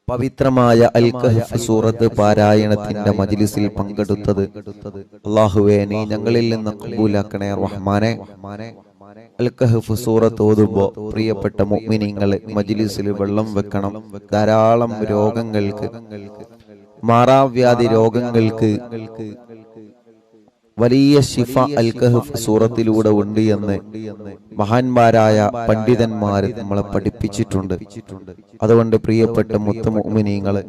പവിത്രമായ അൽ കഹ്ഫ് സൂറത്ത് പാരായണത്തിന്റെ മജ്ലിസിൽ പങ്കെടുത്തത് അല്ലാഹുവേ നീ ഞങ്ങളിൽ നിന്ന് ഖബൂലാക്കണേ റഹ്മാനെ. അൽ കഹ്ഫ് സൂറത്ത് ഓതുമ്പോൾ പ്രിയപ്പെട്ട മുഅ്മിനീങ്ങൾ മജ്ലിസിൽ വെള്ളം വെക്കണം. ധാരാളം രോഗങ്ങൾക്ക്, മാറാവ്യാധി രോഗങ്ങൾക്ക് വലിയ ശിഫ അൽ കഹ്ഫ് സൂറത്തിലൂടെ ഉണ്ട് എന്ന് മഹാന്മാരായ പണ്ഡിതന്മാർ നമ്മളെ പഠിപ്പിച്ചിട്ടുണ്ട്. അതുകൊണ്ട് പ്രിയപ്പെട്ട മുഅ്മിനീങ്ങളെ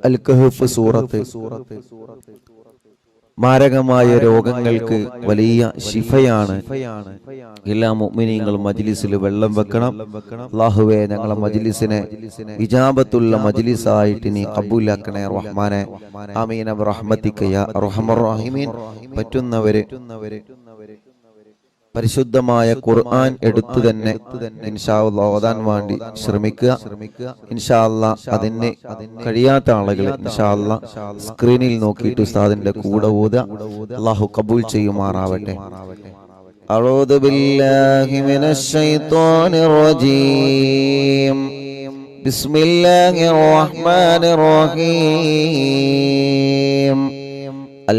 അൽ കഹ്ഫ് സൂറത്ത് മാരകമായ രോഗങ്ങൾക്ക് വലിയ ശിഫയാണ്. എല്ലാ മുഅ്മിനീങ്ങളും മജ്ലിസിൽ വെള്ളം വെക്കണം. അല്ലാഹുവേ ഞങ്ങളെ മജ്ലിസിനെ ഇജാബത്തുള്ള മജ്ലിസായിട്ട് നീ ഖബൂലാക്കണേ റഹ്മാനെ. ആമീൻ ബിറഹ്മതിക യാ അർഹമർ റഹീമീൻ. പറ്റുന്നവരെ പരിശുദ്ധമായ ഖുർആൻ എടുത്തു തന്നെ ഇൻഷാ അല്ലാഹ് ഓതാൻ വേണ്ടി ശ്രമിക്കുക. ഇൻഷാ അല്ലാഹ് അതിന് കഴിയാത്ത ആളുകൾ ഇൻഷാ അല്ലാഹ് സ്ക്രീനിൽ നോക്കിയിട്ട് ഉസ്താദിന്റെ കൂടെ ഓതുക. അല്ലാഹു ഖബൂൽ ചെയ്യുമാറാവട്ടെ. അഊദു ബില്ലാഹി മിനശ് ശൈത്വാനിർ റജീം. ബിസ്മില്ലാഹിർ റഹ്മാനിർ റഹീം.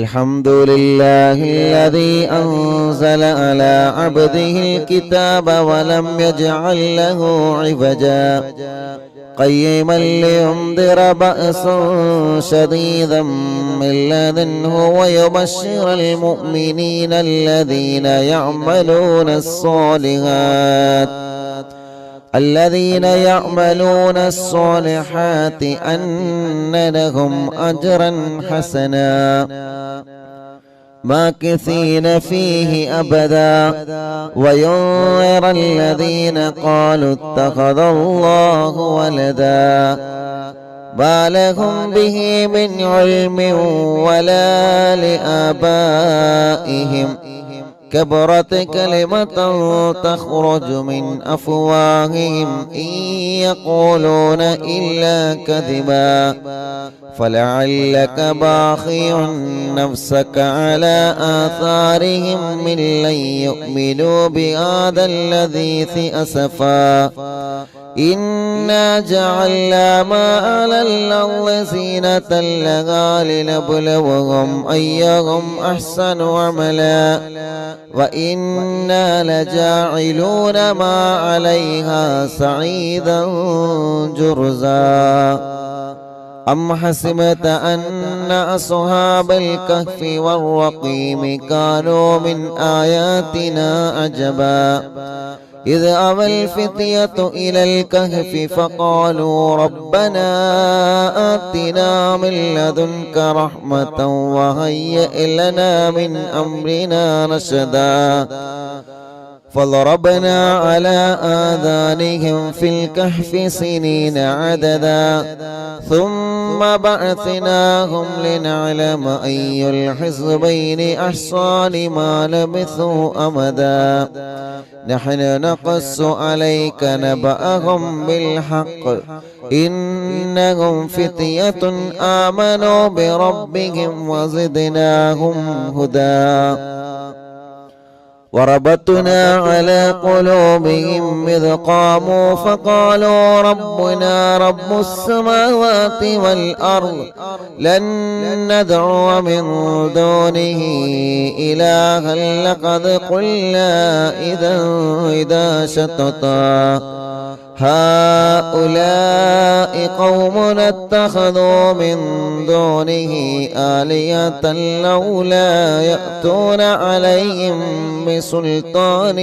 الحمد لله الذي أنزل على عبده الكتاب ولم يجعل له عوجا قيما لينذر بأسا شديدا من لدنه ويبشر المؤمنين الذين يعملون الصالحات أن لهم أجرا حسنا ماكثين فيه أبدا وينذر الذين قالوا اتخذ الله ولدا ما لهم به من علم ولا لآبائهم كبرت كلمة تخرج من أفواههم إن يقولون إلا كذبا فلعلك باخع نفسك على آثارهم من لن يؤمنوا بهذا الحديث أسفا إنا جعلنا ما على الأرض زينة لها لنبلوهم أيهم أحسن عملا وإنا لجاعلون ما عليها صعيدا جرزا أم حسبت أن أصحاب الكهف والرقيم كانوا من آياتنا عجبا إذ أوى الفتية إلى الكهف فقالوا ربنا آتنا من لدنك رحمة وهيئ لنا من أمرنا رشدا فضربنا على آذانهم في الكهف سنين عددا ثم بعثناهم لنعلم أي الحزبين أحصى لما لبثوا أمدا نحن نقص عليك نبأهم بالحق إنهم فتية آمنوا بربهم وزدناهم هدى وربطنا على قلوبهم إذ قاموا فقالوا ربنا رب السماوات والأرض لن ندعو من دونه إلها لقد قلنا إذا شططا هؤلاء قومنا اتخذوا من دونه آلهة لولا يأتون عليهم بسلطان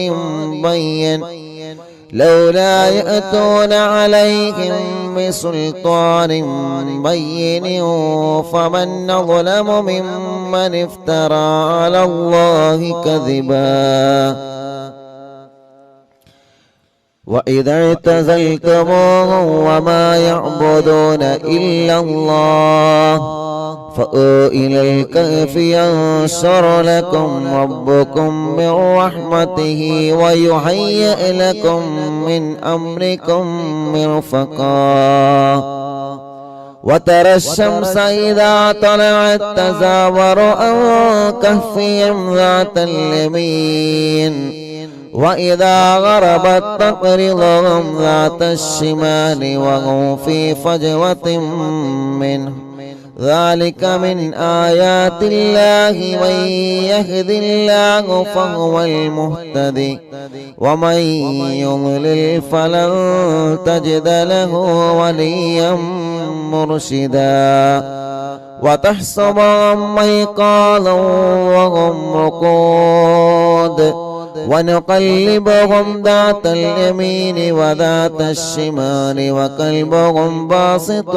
بين فمن ظلم ممن افترى على الله كذبا وإذا اعتزلتموهم وما يعبدون إلا الله فأووا إلى الكهف ينشر لكم ربكم من رحمته ويهيئ لكم من أمركم مرفقا وترى الشمس إذا طلعت تزاور عن كهفهم ذات اليمين وإذا غربت تقرضهم ذات الشمال وهم في فجوة منه ذلك من آيات الله من يهد الله فهو المهتدي ومن يضلل فلن تجد له وليا مرشدا وتحسبهم أيقاظا وهم رقود ونقلبهم ذات اليمين وذات الشمال وكلبهم باسط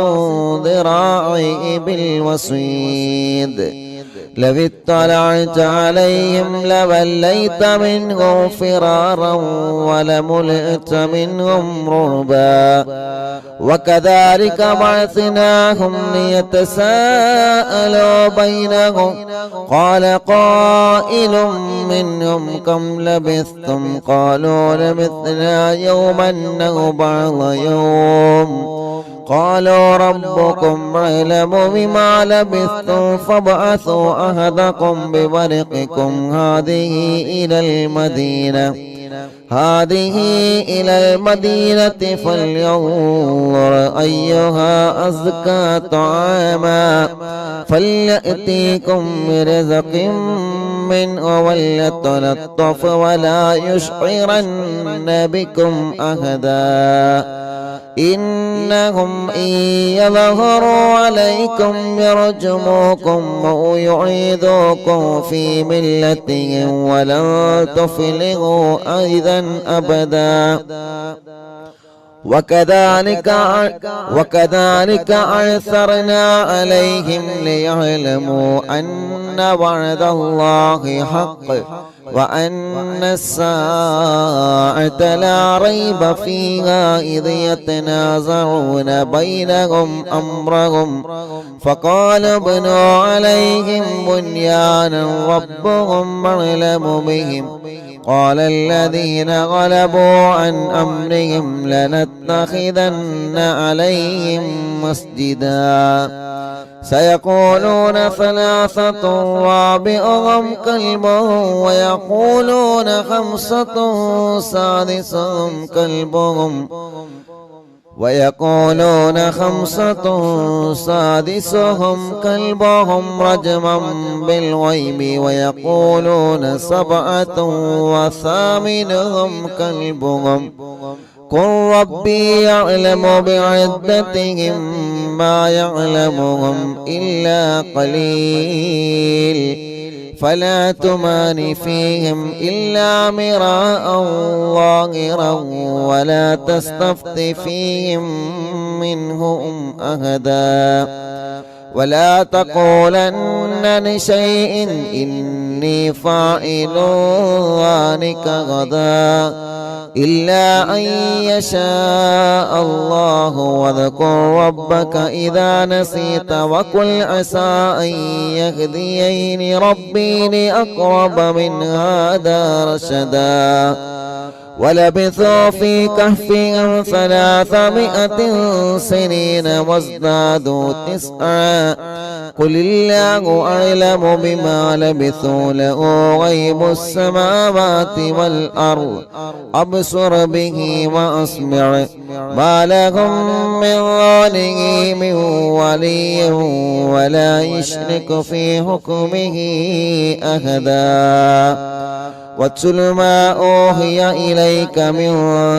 ذراعيه بالوصيد لو اطلعت عليهم لوليت منهم فرارا ولملئت منهم رعبا وكذلك بعثناهم ليتساءلوا بينهم قال قائل منهم كم لبثتم قالوا لبثنا يوما أو بعض يوم قالوا ربكم أعلم بما لبثتم فابعثوا أحدكم بورقكم هذه إلى المدينة فلينظر أيها أزكى طعاما فليأتيكم برزق منه وليتلطف ولا يشعرن بكم أحدا إنهم إن يظهروا عليكم يرجموكم أو يعيدوكم في ملتهم ولن تفلحوا أيضا أبدا وكذلك أعثرنا عليهم ليعلموا أن وعد الله حق وأن الساعة لا ريب فيها إذ يتنازعون بينهم أمرهم فقال ابنوا عليهم بنيانا ربهم أعلم بهم قال الذين غلبوا عن أمرهم لنتخذن عليهم مسجدا سيقولون ثلاثة رابعهم كلبهم ويقولون خمسة سادسهم كلبهم رجما بالغيب ويقولون سبعة وثامنهم كلبهم قل ربي يعلم بعدتهم ما يعلمهم إلا قليل فلا تمار فيهم إلا مراء ظاهرا ولا تستفت فيهم منهم أحدا ولا تقولن لشيء إني فاعل ذلك غدا إلا أن يشاء الله واذكر ربك إذا نسيت وقل عسى أن يهديني ربي لأقرب من هذا رشدا ولبثوا في كهفهم 300 سنين وازدادوا 9 قل الله أعلم بما لبثوا له غيب السماوات والأرض أبصر به وأسمع ما لهم من دونه من ولي ولا يشرك في حكمه أحدا واتل ما أوحي إليك من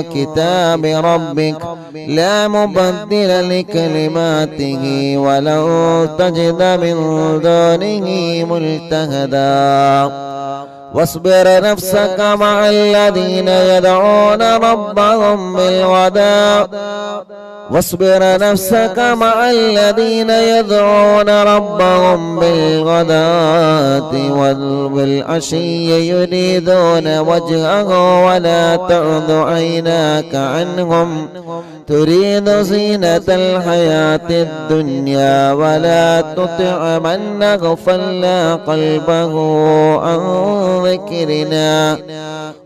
كتاب ربك لا مبدل لكلماته ولن تجد من دونه ملتهدا واصبر نفسك مع الذين يدعون ربهم بالغداة والعشي يريدون وجهه ولا تعد عيناك عنهم تريد زينة الحياة الدنيا ولا تطع من أغفلنا قلبه عن ذكرنا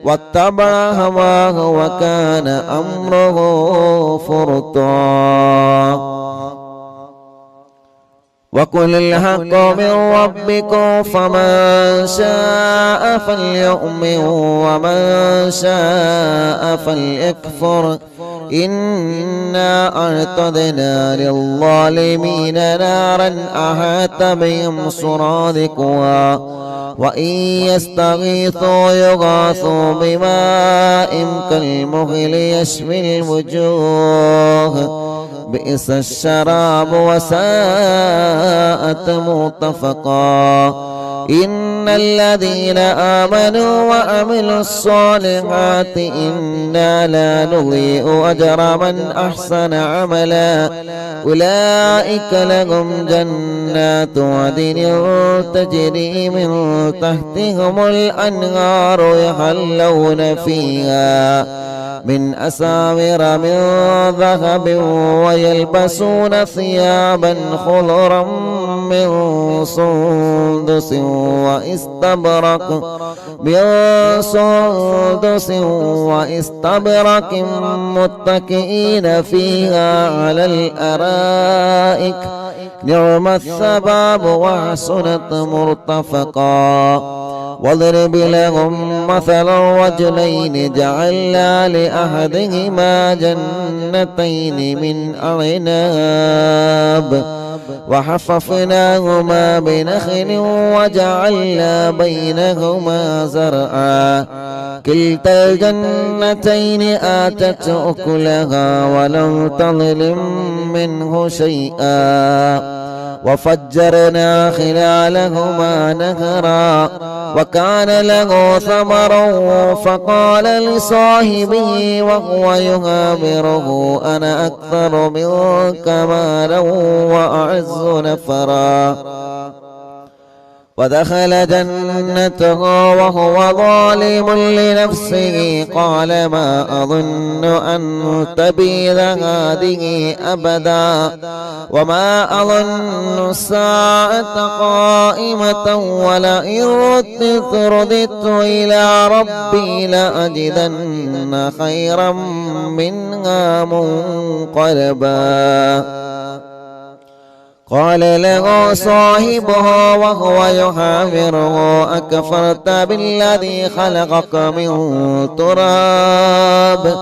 واتبع هواه وكان أمره فرطا وقل الحق من ربكم فمن شاء فليؤمن ومن شاء فليكفر إنا أعتدنا للظالمين نارا أحاط بهم سرادقها وإن يستغيثوا يغاثوا بماء كالمهل يشوي الوجوه بئس الشراب وساءت مرتفقا إن الذين آمنوا وعملوا الصالحات إنا لا نضيع أجر من أحسن عملا أولئك لهم جنات عدن تجري من تحتهم الأنهار يحلون فيها من أساور من ذهب ويلبسون ثيابا خضرا من سندس واستبرق متكئين فيها على الأرائك نعم الثواب وحسنت مرتفقا واضرب لهم مثل الرجلين جعلنا لأحدهما جنتين من أعناب وحففناهما بنخل وجعلنا بينهما زرعا كلتا الجنتين آتت أكلها ولم تظلم منه شيئا وفجرنا خلالهما نهرا وكان له ثمر فقال لصاحبه وهو يهابره أنا أكثر منك مالا وأعز نفرا ودخل جنته وهو ظالم لنفسه قال ما أظن أن تبيد هذه أبدا وما أظن الساعة قائمة ولئن رددت إلى ربي لأجدن خيرا منها منقلبا قال له صاحبه وهو يحاوره أكفرت بالذي خلقك من تراب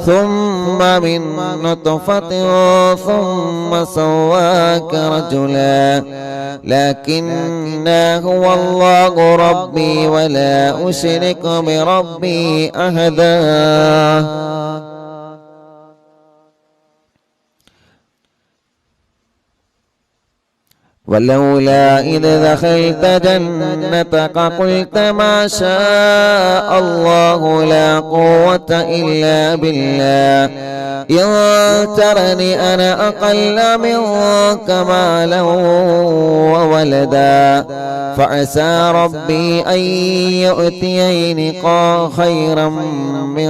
ثم من نطفة ثم سواك رجلا لكن هو الله ربي ولا أشرك بربي أحدا ولولا إذ دخلت جنتك قلت ما شاء الله لا قوة إلا بالله إن ترني أنا أقل منك مالا وولدا فعسى ربي أن يؤتيني خيرا من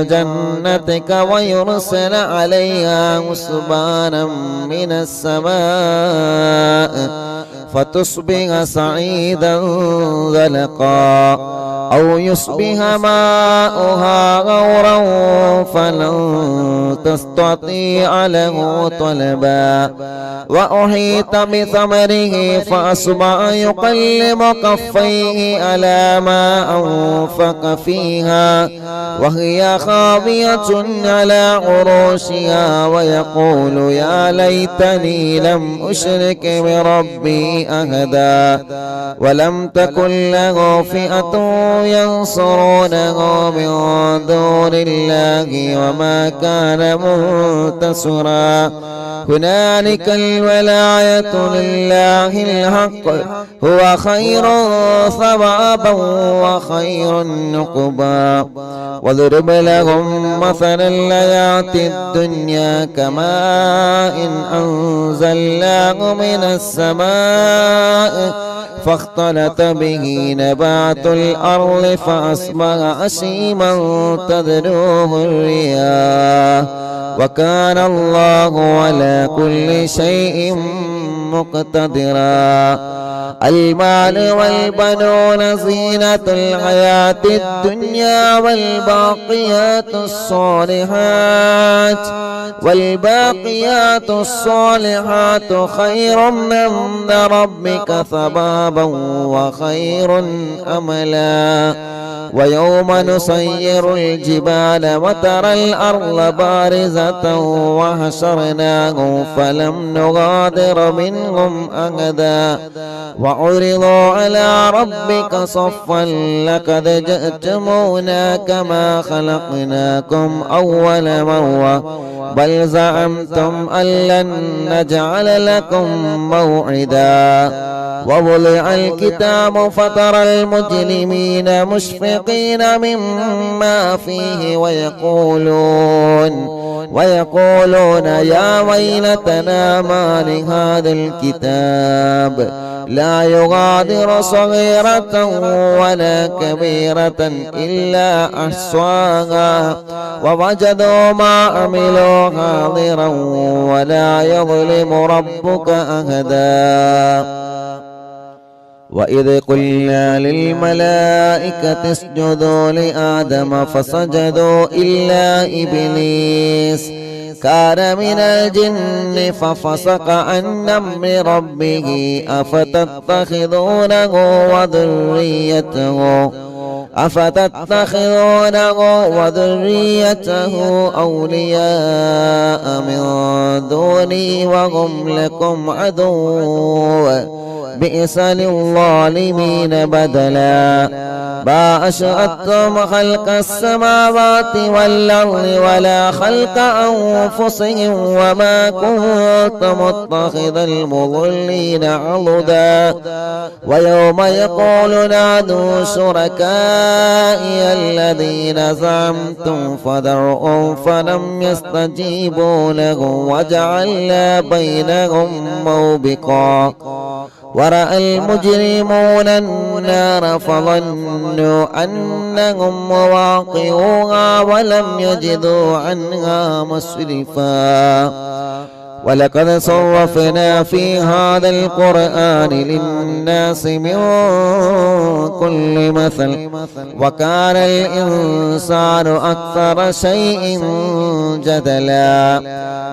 جنتك ويرسل عليها حسبانا من السماء فتصبح صعيدا زلقا أو يصبح ماؤها غورا فلن تستطيع له طلبا وأحيط بثمره فأصبح يقلب كفيه على ما أنفق فيها وهي خاوية على عروشها ويقول يا ليتني لم أشرك بربي أحدا ولم تكن له فئة ينصرونه من دون الله وما كان منتصرا هنالك الولاية لله الحق هو خير ثوابا وخير عقبا واضرب لهم مثل الحياة الدنيا كماء أنزلناه من السماء فاختلط به نبات الأرض فأصبح هشيما تذروه الرياح وكان الله على كل شيء مقتدرا. المال والبنون زينة الحياة الدنيا والباقيات الصالحات خير عند ربك ثوابا وخير أملا. ويوم نسير الجبال وترى الأرض بارزة وحشرناهم فلم نغادر منهم أحدا وعرضوا على ربك صفا لقد جئتمونا كما خلقناكم أول مرة بل زعمتم أن لن نجعل لكم موعدا. ووضع الكتاب فترى المجرمين مشفقين مما فيه ويقولون يا ويلتنا ما لهذا الكتاب لا يغادر صغيرة ولا كبيرة إلا أحصاها ووجدوا ما عملوا حاضرا ولا يظلم ربك أحدا. وإذ قلنا للملائكة اسجدوا لآدم فسجدوا إلا إبليس كان من الجن ففسق عن أمر ربه أفتتخذونه وذريته أولياء من دوني وهم لكم عدو بئس للظالمين بدلا. ما أشهدتم خلق السماوات والأرض ولا خلق أنفسهم وما كنت متخذ المضلين عضدا. ويوم يقول نادوا شركائي الذين زعمتم فدعوهم فلم يستجيبوا لهم وجعلنا بينهم موبقا. ورأى المجرمون النار فظنوا أنهم مواقعوها ولم يجدوا عنها مصرفا. ولقد صرفنا في هذا القرآن للناس من كل مثل وكان الإنسان أكثر شيء جدلا.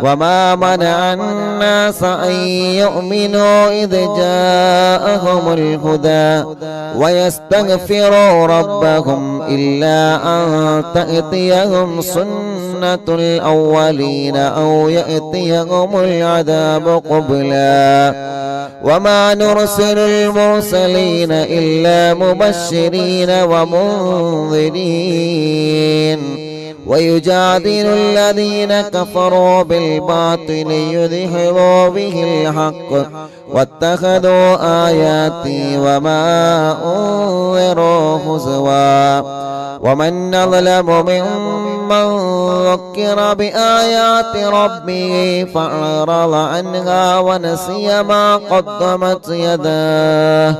وما منع الناس أن يؤمنوا إذ جاءهم الهدى ويستغفروا ربهم إلا أن تأتيهم سنة الأولين أو يأتيهم العذاب قبلا. وما نرسل المرسلين إلا مبشرين ومنذرين ويجادل الذين كفروا بالباطل ليدحضوا به الحق واتخذوا آياتي وما أنذروا هزوا. ومن أظلم ممن ذكر بآيات ربه فأعرض عنها ونسي ما قدمت يداه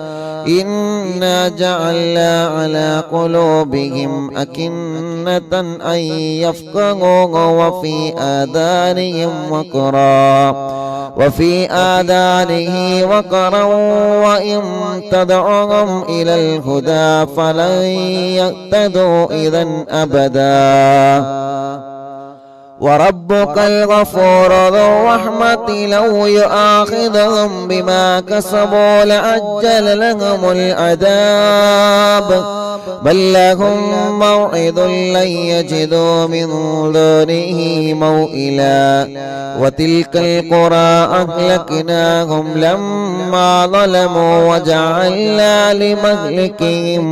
إنا جعلنا على قلوبهم أكنة أن يفقهوه وفي آذانه وقرا وإن تدعوهم إلى الهدى فلن يهتدوا إذا أبدا. وربك الغفور ذو الرحمة لو يؤاخذهم بما كسبوا لعجل لهم العذاب بل لهم موعد لن يجدوا من دونه موئلا. وتلك القرى أهلكناهم لما ظلموا وجعلنا لمهلكهم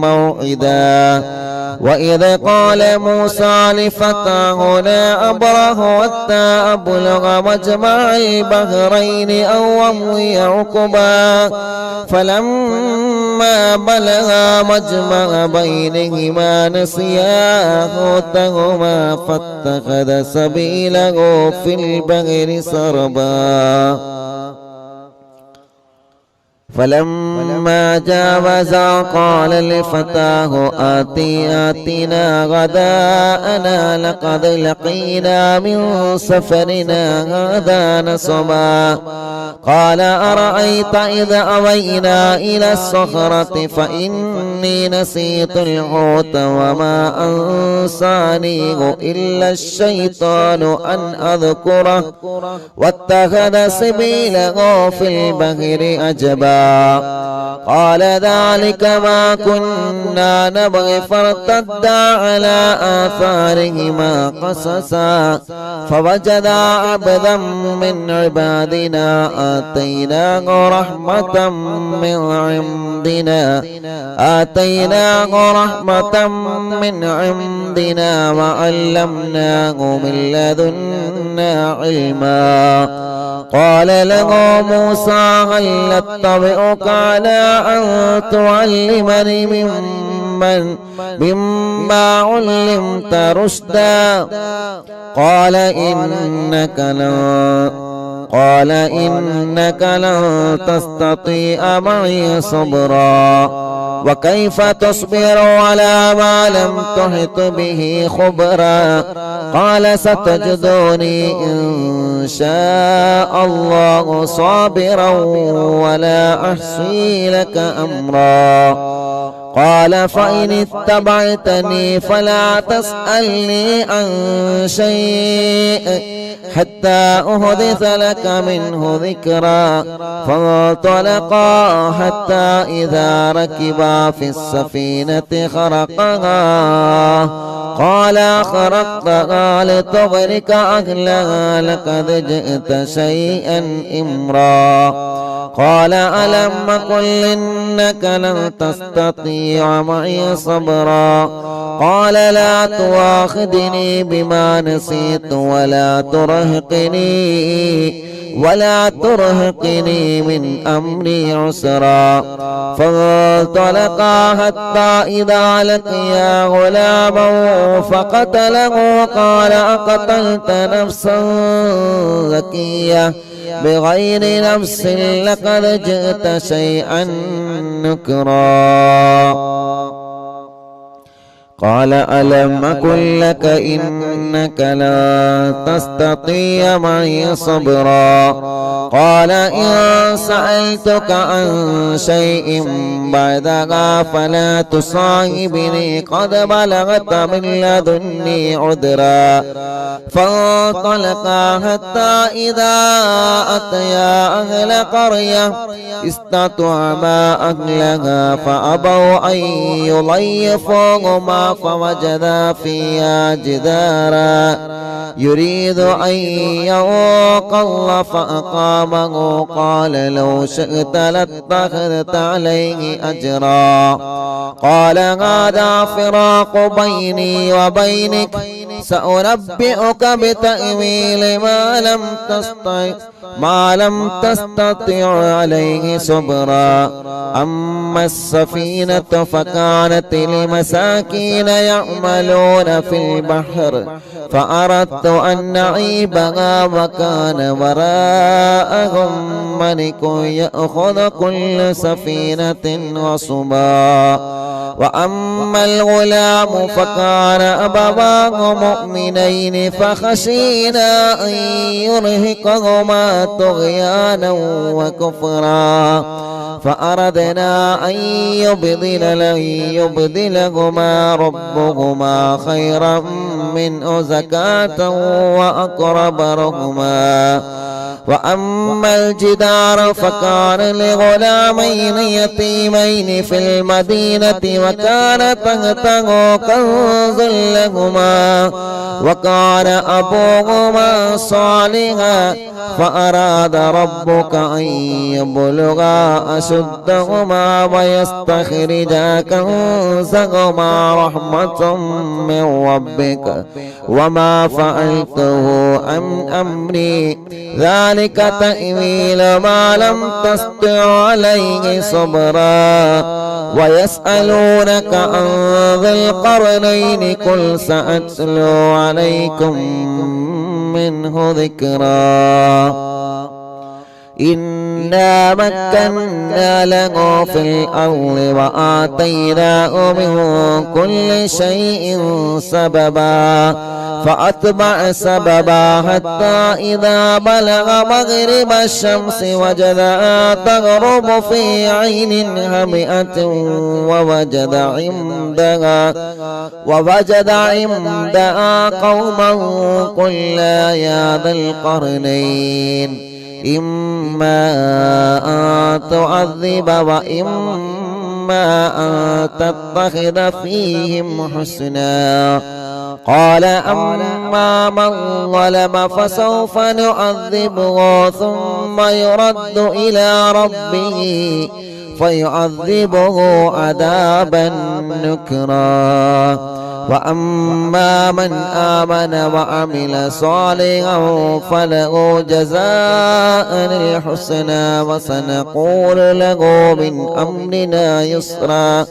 موعدا. وإذ قال موسى لفتاه لا أبرح حتى أبلغ مجمع البحرين أو أمضي حقبا فلما بلغا مجمع بينهما نسيا حوتهما فاتخذ سبيله في البحر سربا. فلما جاوزا قال لفتاه آتنا غداءنا لقد لقينا من سفرنا هذا نصبا قال أرأيت إذا أوينا إلى الصخرة فإني نسيت الحوت وما أنسانيه إلا الشيطان أن أذكره واتخذ سبيله في البحر أجبا قال ذلك ما كنا نبغي فارتدا على آثارهما قصصا فوجدا عبدا من عبادنا آتيناه رحمة من عندنا وعلمناه من لدنا علما قال له موسى هل أتبعك على أن تعلمني مما علمت رشدا قال إنك لن تستطيع معي صبرا وكيف تصبر على ما لم تحط به خبرا قال ستجدوني إن شاء الله صابرا ولا أحصي لك أمرا قال فإن اتبعتني فلا تسألني عن شيء حتى أحدث لك منه ذكرا فانطلقا حتى إذا ركبا في السفينة خرقها قال خرقتها لتغرق أهلها لقد جئت شيئا إمرا قال ألم أقل إنك لن تستطيع معي صبرا قال لا تؤاخذني بما نسيت ولا ترهقني من أمري عسرا فانطلقا حتى إذا لقيا غلاما فقتله قال أقتلت نفسا زكية بغير نفس لقد جئت شيئا نكرا قال ألم أقل لك إنك لا تستطيع معي صبرا قال إن سألتك عن شيء بعدها فلا تصاحبني قد بلغت من لدني عذرا فانطلقا حتى إذا أتيا أهل قرية استطعما أهلها فأبوا أن يضيفوهما فوجدا فيها جدارا يريد أن ينقض فأقامه قال لو شئت لاتخذت عليه أجرا قال هذا فراق بيني وبينك سأنبئك بتأويل ما لم تستطع عليه صبرا أما السفينة فكانت لمساكين يعملون في البحر فأردت أن نعيبها وكان وراءهم ملك يأخذ كل سفينة غصبا وأما الغلام فكان أبواه مؤمنين فخشينا أن يرهقهما طغيانا وكفرا فأردنا أن يبدلهما ربهما خيرا منه زكاة وأقرب رحما وأما الجدار فكان لغلامين يتيمين في المدينة وكان تحته كنز لهما وكان أبوهما صالحا فأراد ربك أن يبلغا أشدهما ويستخرجا كنزهما رحمة من ربك وما فعلته عن أمري ذلك تأويل ما لم تستطع عليه صبرا ويسألونك عن ذي القرنين قل سأتلو عليكم منه ذكرا إنه إنا مكنا له في الأرض وآتيناه من كل شيء سببا فأتبع سببا حتى إذا بلغ مغرب الشمس وجدها تغرب في عين هامئة ووجد عندها قوما قلنا يا ذا القرنين إما أن تعذب وإما أن تتخذ فيهم حسنا قال أما من ظلم فسوف نعذبه ثم يرد إلى ربه فيعذبه عذابا نكرا وأما من آمن وعمل صالحا فله جزاء الحسنى وسنقول له من أمرنا يسرا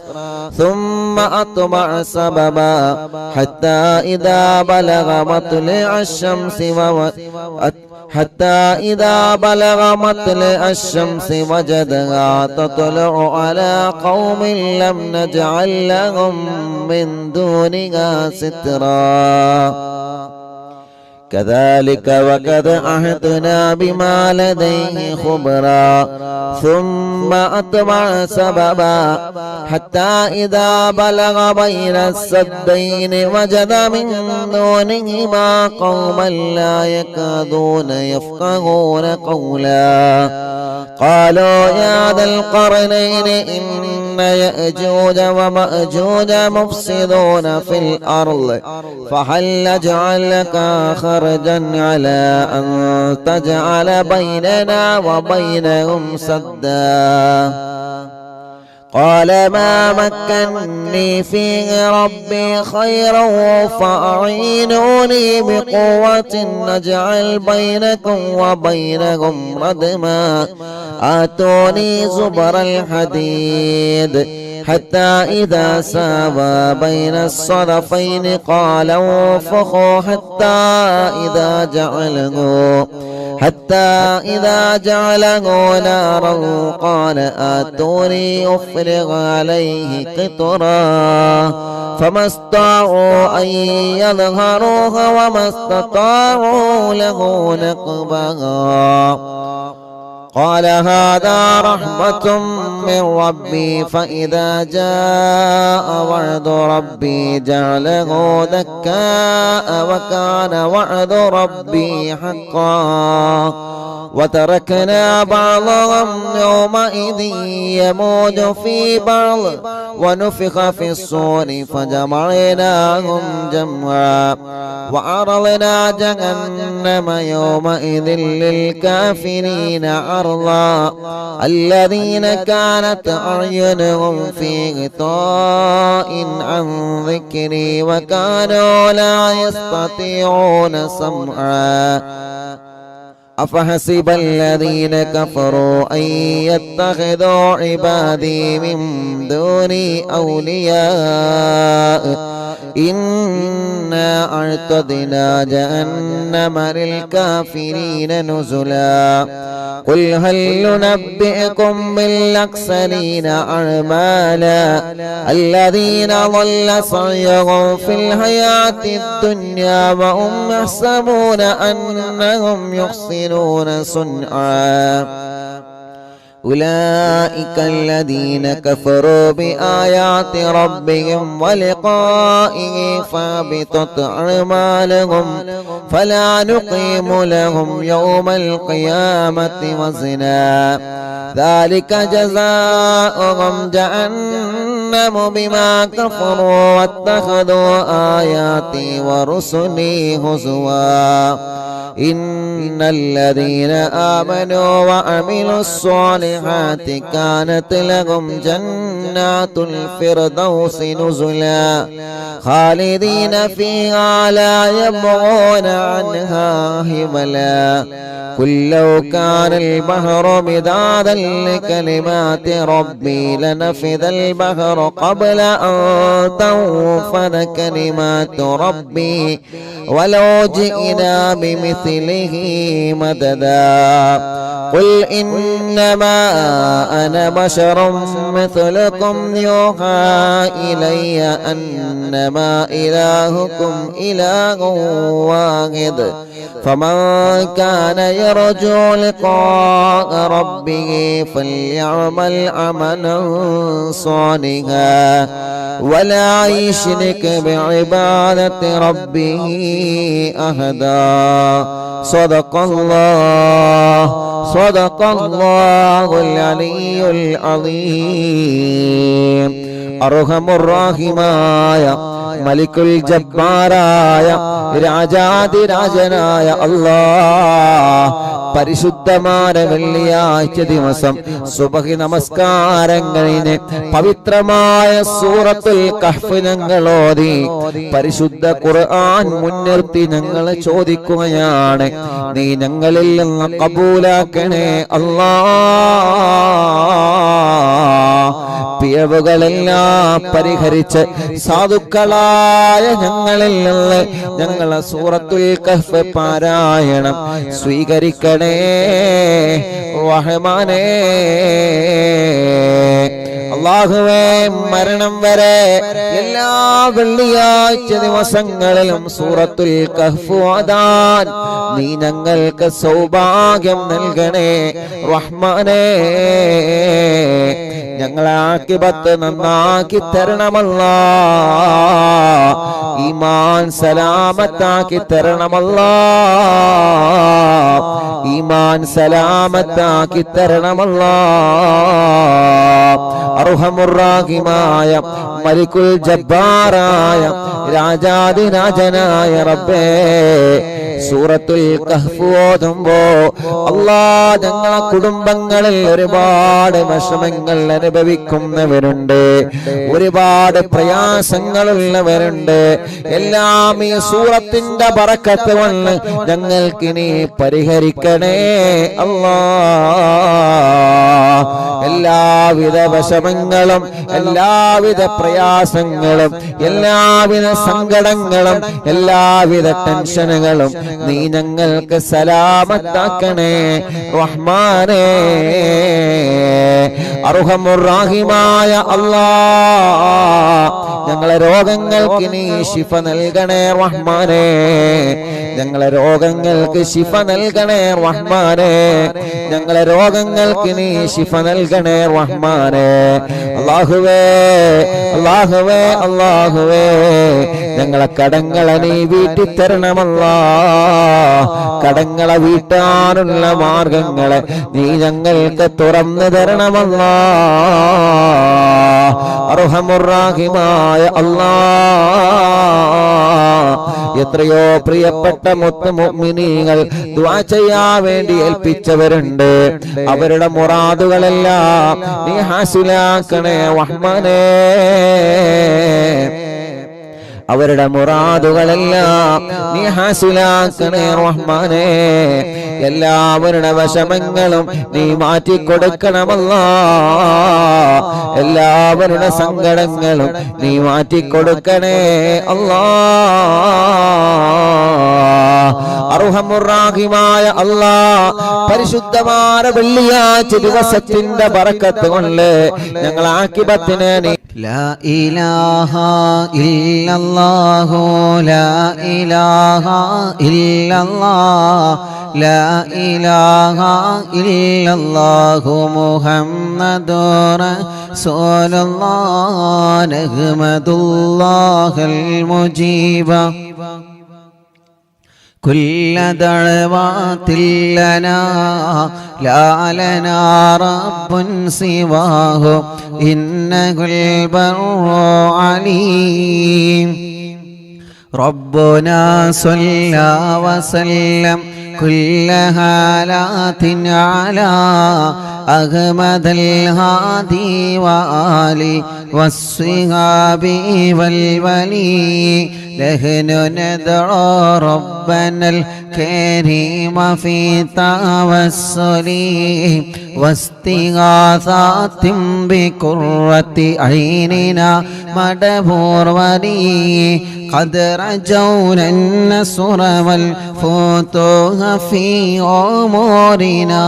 ثم أتبع سببا حتى إذا بلغ مطلع الشمس وجدها تطلع على قوم لم نجعل لهم من دونها سترا كذلك وقد عهدنا بما لديه خبرا ثم أتبع سببا حتى إذا بلغ بين السدين وجد من دونهما قوما لا يكادون يفقهون قولا قالوا يا ذا القرنين إن يأجوج ومأجوج مفسدون في الأرض فهل نجعل لك خرجا على أن تجعل بيننا وبينهم سدا قال ما مكنني فيه ربي خيرا فأعينوني بقوة نجعل بينكم وبينهم ردما آتوني زبر الحديد حتى إذا ساوى بين الصدفين قال انفخوا حتى إذا جعله نارا قال آتوني أفرغ عليه قطرا فما استطاعوا أن يظهروها وما استطاعوا له نقبا قال هذا رحمة من ربي فإذا جاء وعد ربي جعله دكاء وكان وعد ربي حقا وتركنا بعضهم يومئذ يموج في بعض ونفخ في الصور فجمعناهم جمعا وعرضنا جهنم يومئذ للكافرين عرضا الذين كانت أعينهم في غطاء عن ذكري وكانوا لا يستطيعون سمعا أفحسب الذين كفروا أن يتخذوا عبادي من دوني أولياء إنا أعتدنا جهنم للكافرين نزلا قل هل ننبئكم بالأخسرين أعمالا الذين ضل سعيهم في الحياة الدنيا وهم يحسبون أنهم يحسنون صنعا أولئك الذين كفروا بآيات ربهم ولقائه فابطت أعمالهم فلا نقيم لهم يوم القيامة وزنا ذلك جزاؤهم جهنم بما كفروا واتخذوا آياتي ورسلي هزوا إن الذين آمنوا وعملوا الصالحات كانت لهم جنات الفردوس نزلا خالدين فيها لا يبغون عنها حولا قل لو كان البحر مدادا لكلمات ربي لنفذ البحر قبل أن تنفذ كلمات ربي ولو جئنا بمثله مددا قل إنما أنا بشر مثلكم يوحى إلي أنما إلهكم إله واحد فمن كان يرجو لقاء ربه فليعمل عملا صالحا ولا يشرك بعبادة ربه أحدا صدق الله العلي العظيم أرحم الراحمين മലിക്കുൽ ജബ്ബാറായ രാജാതിരാജനായ അല്ലാഹ് പരിശുദ്ധമായ വെള്ളിയാഴ്ച ദിവസം സുബഹി നമസ്കാരം കഴിഞ്ഞ് പവിത്രമായ സൂറത്തുൽ കഹ്ഫ് ഞങ്ങൾ ഓതി പരിശുദ്ധ ഖുർആൻ മുൻനിർത്തി ഞങ്ങൾ ചോദിക്കുകയാണ്, നീ ഞങ്ങളിൽ നിന്ന് കബൂലാക്കണേ അല്ലാഹ്. പിഴവുകളെല്ലാം പരിഹരിച്ച് സാധുക്കളായ ഞങ്ങളിൽ നിന്ന് ഞങ്ങളെ സൂറത്തുൽ കഹ്ഫ് പാരായണം സ്വീകരിക്കണേ റഹ്മാനേ. അല്ലാഹുവേ, മരണം വരെ എല്ലാ വെള്ളിയാഴ്ച ദിവസങ്ങളിലും സൂറത്തുൽ കഹ്ഫ് ഓതാൻ നീ ഞങ്ങൾക്ക് സൗഭാഗ്യം നൽകണേ റഹ്മാനേ. ഞങ്ങളെ ആഖിബത്ത് നന്നാക്കി തരണമല്ലാഹ്, ഈമാൻ സലാമത്താക്കി തരണമല്ലാഹ്, ഈമാൻ സലാമത്താക്കി തരണമല്ലാഹ്. അർഹമുർ-റാഹിമായ മലിക്കുൽ ജബ്ബാറായ രാജാതിരാജനായ റബ്ബേ, സൂറത്തുൽ കഹ്ഫ് ഓതുമ്പോ അല്ലാഹ് ഞങ്ങളെ കുടുംബങ്ങളിൽ ഒരുപാട് വിഷമങ്ങൾ അനുഭവിക്കുന്നവരുണ്ട്, ഒരുപാട് പ്രയാസങ്ങളുള്ളവരുണ്ട്. എല്ലാം ഈ സൂറത്തിന്റെ ബറക്കത്ത് കൊണ്ട് ഞങ്ങൾക്ക് നീ പരിഹരിക്കണേ അല്ലാഹ്. എല്ലാവിധ വിഷമങ്ങളും എല്ലാവിധ പ്രയാസങ്ങളും എല്ലാവിധ സങ്കടങ്ങളും എല്ലാവിധ ടെൻഷനുകളും നീ ഞങ്ങൾക്ക് സലാമത്താക്കണേ റഹ്മാനേ. അർഹമുർ-റാഹിമായ അല്ലാഹ്, ഞങ്ങളെ രോഗങ്ങൾക്ക് നീ ശിഫ നൽകണേ റഹ്മാനേ. ഞങ്ങളെ രോഗങ്ങൾക്ക് ശിഫ നൽകണേ റഹ്മാനേ. ഞങ്ങളെ രോഗങ്ങൾക്ക് നീ ശിഫ നൽകണേ റഹ്മാനേ. അല്ലാഹുവേ, അല്ലാഹുവേ, അല്ലാഹുവേ, ഞങ്ങളെ കടങ്ങളെ നീ വീട്ടിത്തരണമല്ലാഹ്. കടങ്ങളെ വീട്ടാനുള്ള മാർഗങ്ങളെ നീ ഞങ്ങൾക്ക് തുറന്നു തരണമല്ലാഹ്. അർഹമുർ-റാഹിമായ അല്ലാഹ്, എത്രയോ പ്രിയപ്പെട്ട മുഅ്മിനീങ്ങൾ ദുആ ചെയ്യാൻ വേണ്ടി ഏൽപ്പിച്ചവരുണ്ട്. അവരുടെ മുറാദുകളെല്ലാം നീ ഹാസിലാക്കണേ റഹ്മാനേ. അവരുടെ മുറാദുകളെല്ലാം നീ ഹാസിലാക്കണേ റഹ്മാനേ. എല്ലാവരുടെ വിഷമങ്ങളും നീ മാറ്റിക്കൊടുക്കണമല്ലാഹ്. എല്ലാവരുടെ സങ്കടങ്ങളും നീ മാറ്റിക്കൊടുക്കണേ അല്ലാഹ്. അർഹമുർ-റാഹിമായ അല്ലാഹ്, പരിശുദ്ധമായ വെള്ളിയാഴ്ച ദിവസത്തിന്റെ ബറക്കത്ത് കൊണ്ട് ഞങ്ങൾ ആഖിബത്തിനെ നീ ലാ ഇലാഹ ഇല്ലല്ലാഹു ലാ ഇലാഹ ഇല്ലല്ലാഹ് ലാ ഇലാഹ ഇല്ലല്ലാഹു മുഹമ്മദുർ റസൂലുള്ളാഹ് നഹ്മദുല്ലാഹൽ മുജീബ كل دعوات لنا لا لنا رب سواه إنه البر عليم ربنا صلى وسلم كل حالات على أحمد الهادي وآله والصحاب والولي نحن ندعو ربنا الكريم في توسل واستغاثات بقرة عيننا مدبور ولي قد رجونا النصر والفتوح في أمورنا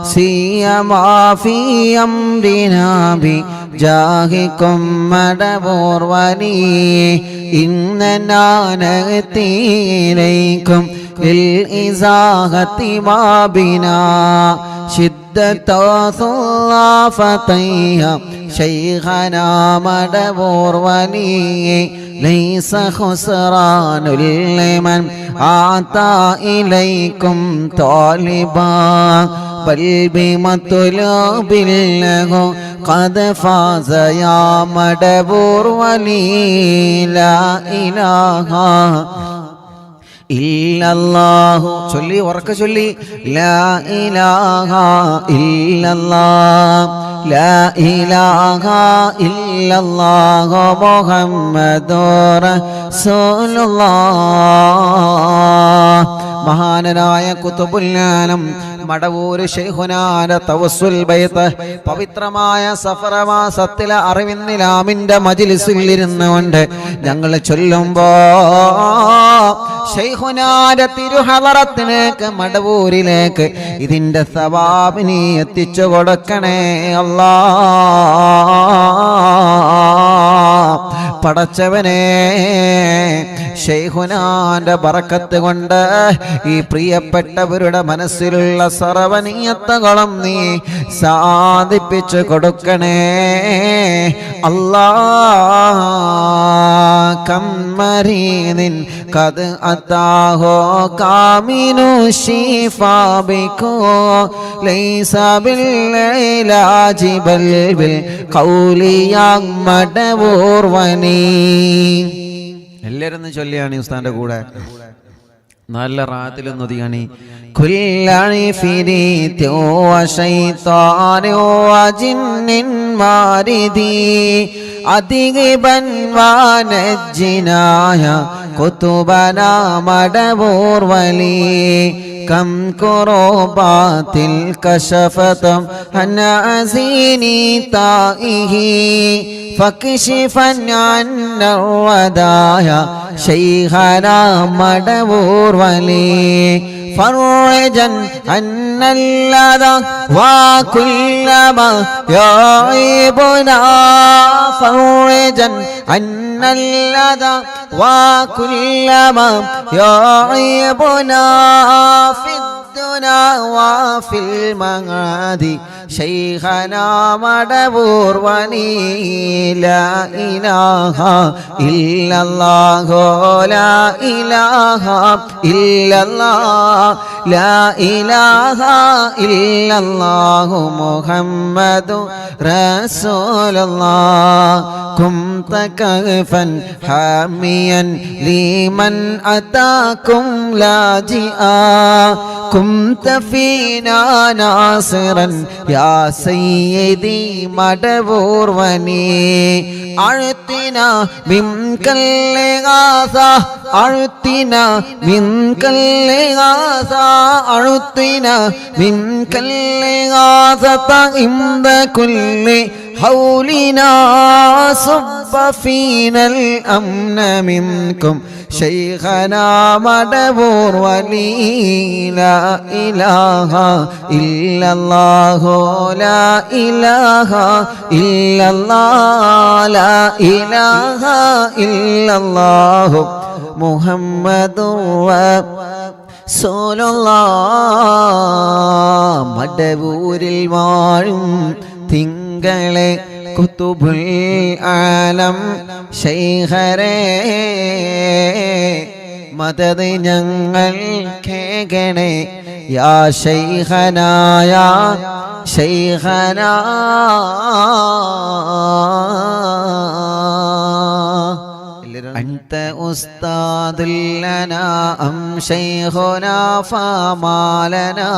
سيما في أمرنا بجاهكم مدبور ولي إننا نأتي إليكم للإزاحة ما بنا شدة ثلافتيها شيخنا مدبور ولي ليس خسران لمن أعطى إليكم طالبا بل بمطلوب له قد فاز يا مدبور ولي لا إله ഇല്ലല്ലാഹു ചൊല്ലി ഉറക്കെ ചൊല്ലി ലാ ഇലാഹ ഇല്ലല്ലാഹ് ലാ ഇലാഹ ഇല്ലല്ലാഹു മുഹമ്മദുർ റസൂലുള്ളാഹ്. മഹാനായ ഖുതുബുൽ ആലം മടവൂര് ശൈഖുനാന്റെ തവസ്സുൽ ബൈത്ത് പവിത്രമായ സഫർ മാസത്തിലെ അറിവിന്നിലാമിന്റെ മജ്ലിസിൽ ഇരുന്നുകൊണ്ട് ഞങ്ങൾ ചൊല്ലുമ്പോ ശൈഖുനാന്റെ തിരുഹളറത്തിലേക്ക് മടവൂരിലേക്ക് ഇതിന്റെ സവാബിനെ എത്തിച്ചു കൊടുക്കണേ അല്ലാ. പടച്ചവനെ ശൈഖുനാന്റെ ബറക്കത്ത് കൊണ്ട് ഈ പ്രിയപ്പെട്ടവരുടെ മനസ്സിലുള്ള സർവനീയത്തകളും നീ സാധിപ്പിച്ചു കൊടുക്കണേ അല്ലാ. കമ്മരീനിൻ കത് അതാഹോ കാമിനു ശിഫാബിക്കോ ലൈസ ബിൽഇലാജി ബൽ ബിൽ ഖൗലിയാ മടവൂർ വനി. എല്ലാവരും ചൊല്ലിയാണ് ഉസ്താന്റെ കൂടെ നല്ല റാത്തിലൊന്നും ഒതുങ്ങണി. കുല്ലി ഫിരീത്യോ ശൈത്താനോ ജിന്നിൻ മാരിദി അധികബൻ വാനജ്ജിനായ കുതുബനാ മടവൂർ വലി كم كربات الكشفت عن أزيني تائه فاكشفا عنا الودايا شيخنا مدبور ولي فرجا عن اللذى وكل ما يعيبنا فرجا عن اللذى وكل ما يعيبنا في الدنيا وفي المعاد شيخنا مدبور ولي لا إله إلا الله لا إله إلا الله لا إله إلا الله محمد رسول الله كنت كهفا حاميا لمن أتاكم لاجئا كنت فينا ناصرا يا سيدي مدبور وني أعطنا منك الإغاثة أعطنا منك الإغاثة أعطنا منك الإغاثة عند كل حولنا صب فينا الأمن منكم شيخنا مدبور ولي لا إله إلا الله لا إله إلا الله لا إله إلا الله محمد رسول الله. മടവൂരിൽ വാഴും തിങ്കളെ കുതുബുൽ ആലം ശൈഖരേ മദദ് ഞങ്ങൾ കേകണേ യാ ശൈഖനാ യാ ശൈഖനാ. أنت أستاذ لنا أم شيخنا فما لنا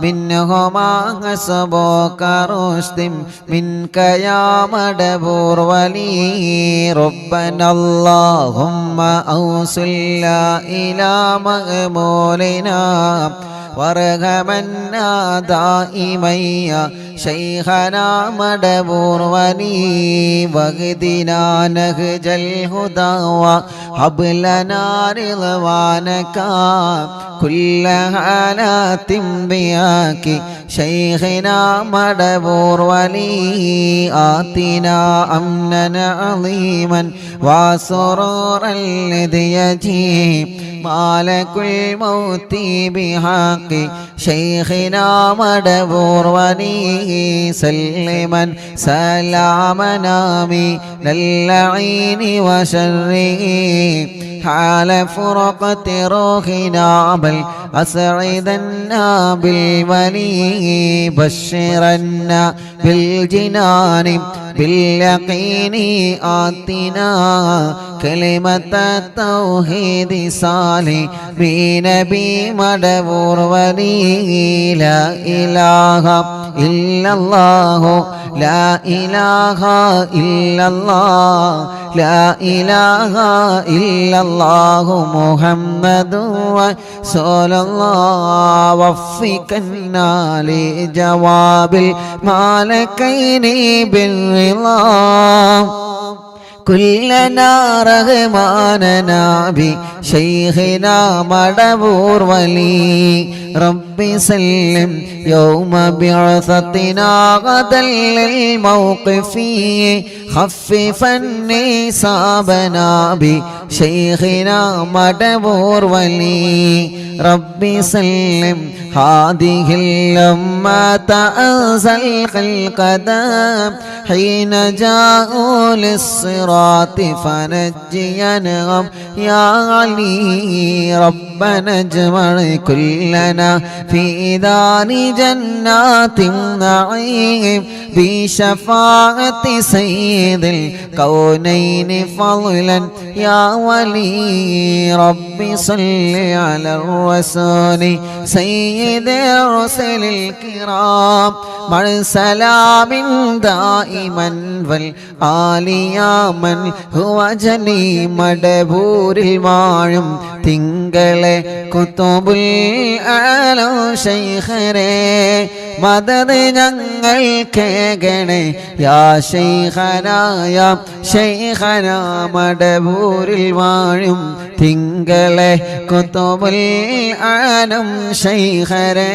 منهما حسبك رشد منك يا مدبور ولي ربنا اللهم أوصلنا إلى مأمولنا وارحمنا دائما ശൈഖനാ മടവൂർ വലി വഗ്ദിനാ നഹ്ജൽ ഹുദാ വഹബ് ലനാ റിളവാനക കുല്ല ഹാലാത്തിൻ ബിയാകി ശൈഖനാ മടവൂർ വലി ആതിനാ അംനന അളീമൻ വസുറൂറൻ ലിദ്യജി മാലകുൽ മൗതി ബിഹഖി ശൈഖനാ മടവൂർ വലി സല്ലിമൻ സലാമനാമി ലല്ലഈനി വശർരി حال فرقة روحنا بل أسعدنا بالولي بشرنا بالجنان باليقين آتنا كلمة التوحيد صالح بنبي مدبور ولي لا إله إلا الله لا إله إلا الله لا إله إلا الله محمد رسول الله وفقنا لجواب المالكين بالرضا كلنا رغماننا بشيخنا مدبور ولي ربي سلم يوم بعثتنا غدا للموقف خففني صابنا بشيخنا مدبور ولي ربي سلم هذه الأمة أنزل القدم حين جاءوا للصراط فنجينهم يا علي ربنا اجمع كلنا في دار جنات النعيم بشفاعة سيد الكونين فضلا يا ولي ربي صل على الرسول سيد الرسل الكرام مع سلام دائما والآل يا من هو جني مدبور المعلم തിങ്കളെ കുത്തുബുൽ ആലം ശൈഖരേ മദദ് ഞങ്ങൾ കേകണേ യാ ശൈഖനാ യാ ശൈഖനാ മടബൂരിൽ വാഴും തിങ്കളെ കുത്തുബുൽ ആലം ശൈഖരേ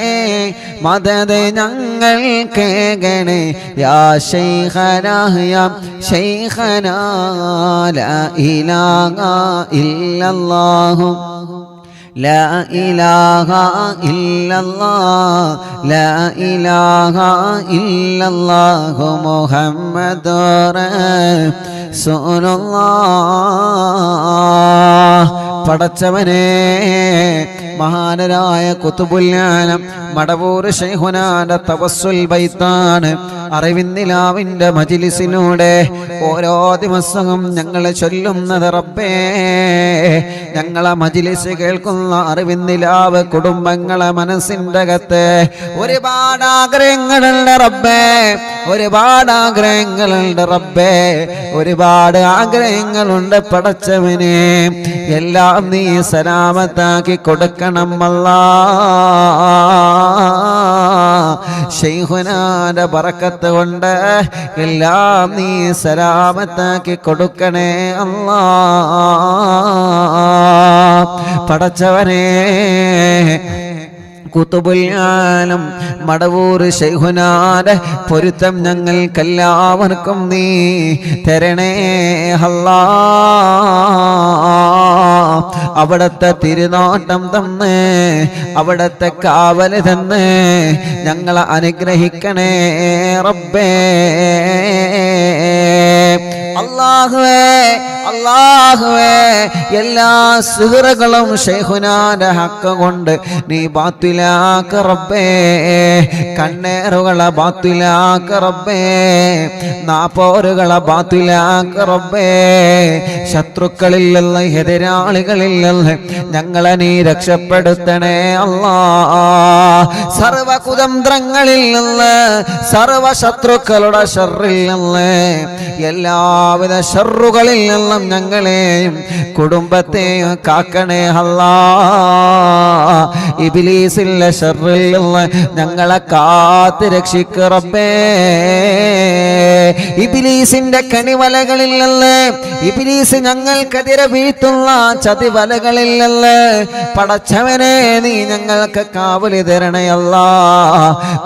മദദ് ഞങ്ങൾ കേകണേ യാ ശൈഖനാ യാ ശൈഖനാ ലാ ഇലാഹ ഇല്ലല്ലാഹു لا إله إلا الله لا إله إلا الله محمد رسول الله പടച്ചവനെ മഹാനരായ ഖുതുബുൽ ആലം മടവൂർ ശൈഖുനാന്റെ തവസ്സുൽ ബൈത്താണ് അറിവിന്നിലാവിന്റെ മജ്ലിസിലൂടെ ഓരോ ദിവസവും ഞങ്ങൾ ചൊല്ലുന്നത് റബ്ബേ ഞങ്ങളെ മജ്ലിസ് കേൾക്കുന്ന അറിവിന്നിലാവ് കുടുംബങ്ങളെ മനസ്സിൻ്റെ അകത്ത് ഒരുപാട് ആഗ്രഹങ്ങളുണ്ട് റബ്ബേ ഒരുപാട് ആഗ്രഹങ്ങളുണ്ട് റബ്ബേ ഒരുപാട് ആഗ്രഹങ്ങളുണ്ട് പടച്ചവനെ എല്ലാം നീ സലാമത്താക്കി കൊടുക്കണം അല്ലാ ശൈഖുനാന്റെ ബറക്കത്ത് കൊണ്ട് എല്ലാം നീ സലാമത്താക്കി കൊടുക്കണേ അല്ലാ പടച്ചവനെ ഖുതുബുൽ ആലം മടവൂർ ശൈഖുനാന്റെ പൊരുത്തം ഞങ്ങൾക്കെല്ലാവർക്കും നീ തരണേ അല്ലാ അവിടത്തെ തിരുനോട്ടം തന്ന് അവിടത്തെ കാവല് തന്ന് ഞങ്ങളെ അനുഗ്രഹിക്കണേ റബ്ബേ അല്ലാഹുവേ അല്ലാഹുവേ എല്ലാ സിഹറുകളും ശൈഖുനാന്റെ ഹക്ക് കൊണ്ട് നീ ബാത്തിലാക്ക റബ്ബേ കണ്ണേറുകളെ ബാത്തിലാക്ക റബ്ബേ നാപ്പോരുകളെ ബാത്തിലാക്ക റബ്ബേ ശത്രുക്കളിൽ നിന്ന് എതിരാളികളിൽ നിന്ന് ഞങ്ങളെ നീ രക്ഷപ്പെടുത്തണേ അല്ലാ സർവ കുതന്ത്രങ്ങളിൽ നിന്ന്, സർവ ശത്രുക്കളുടെ ഷർറിൽ നിന്ന്, എല്ലാവിധ ഷർറുകളിൽ നിന്നും ഞങ്ങളെയും കുടുംബത്തെയും കാക്കണേ അല്ലാ. ഇബ്ലീസിന്റെ ഷർറിൽ നിന്ന് ഞങ്ങളെ കാത്ത് രക്ഷിക്ക് റബ്ബേ. ഇബ്ലീസിന്റെ കണിവലകളിൽ നിന്ന്, ഇബ്ലീസ് ഞങ്ങൾക്കെതിരെ വീഴ്ത്തുന്ന ചതിവലകളിൽ നിന്ന് പടച്ചവനെ നീ ഞങ്ങൾക്ക് കാവലി തരണേ അല്ലാ.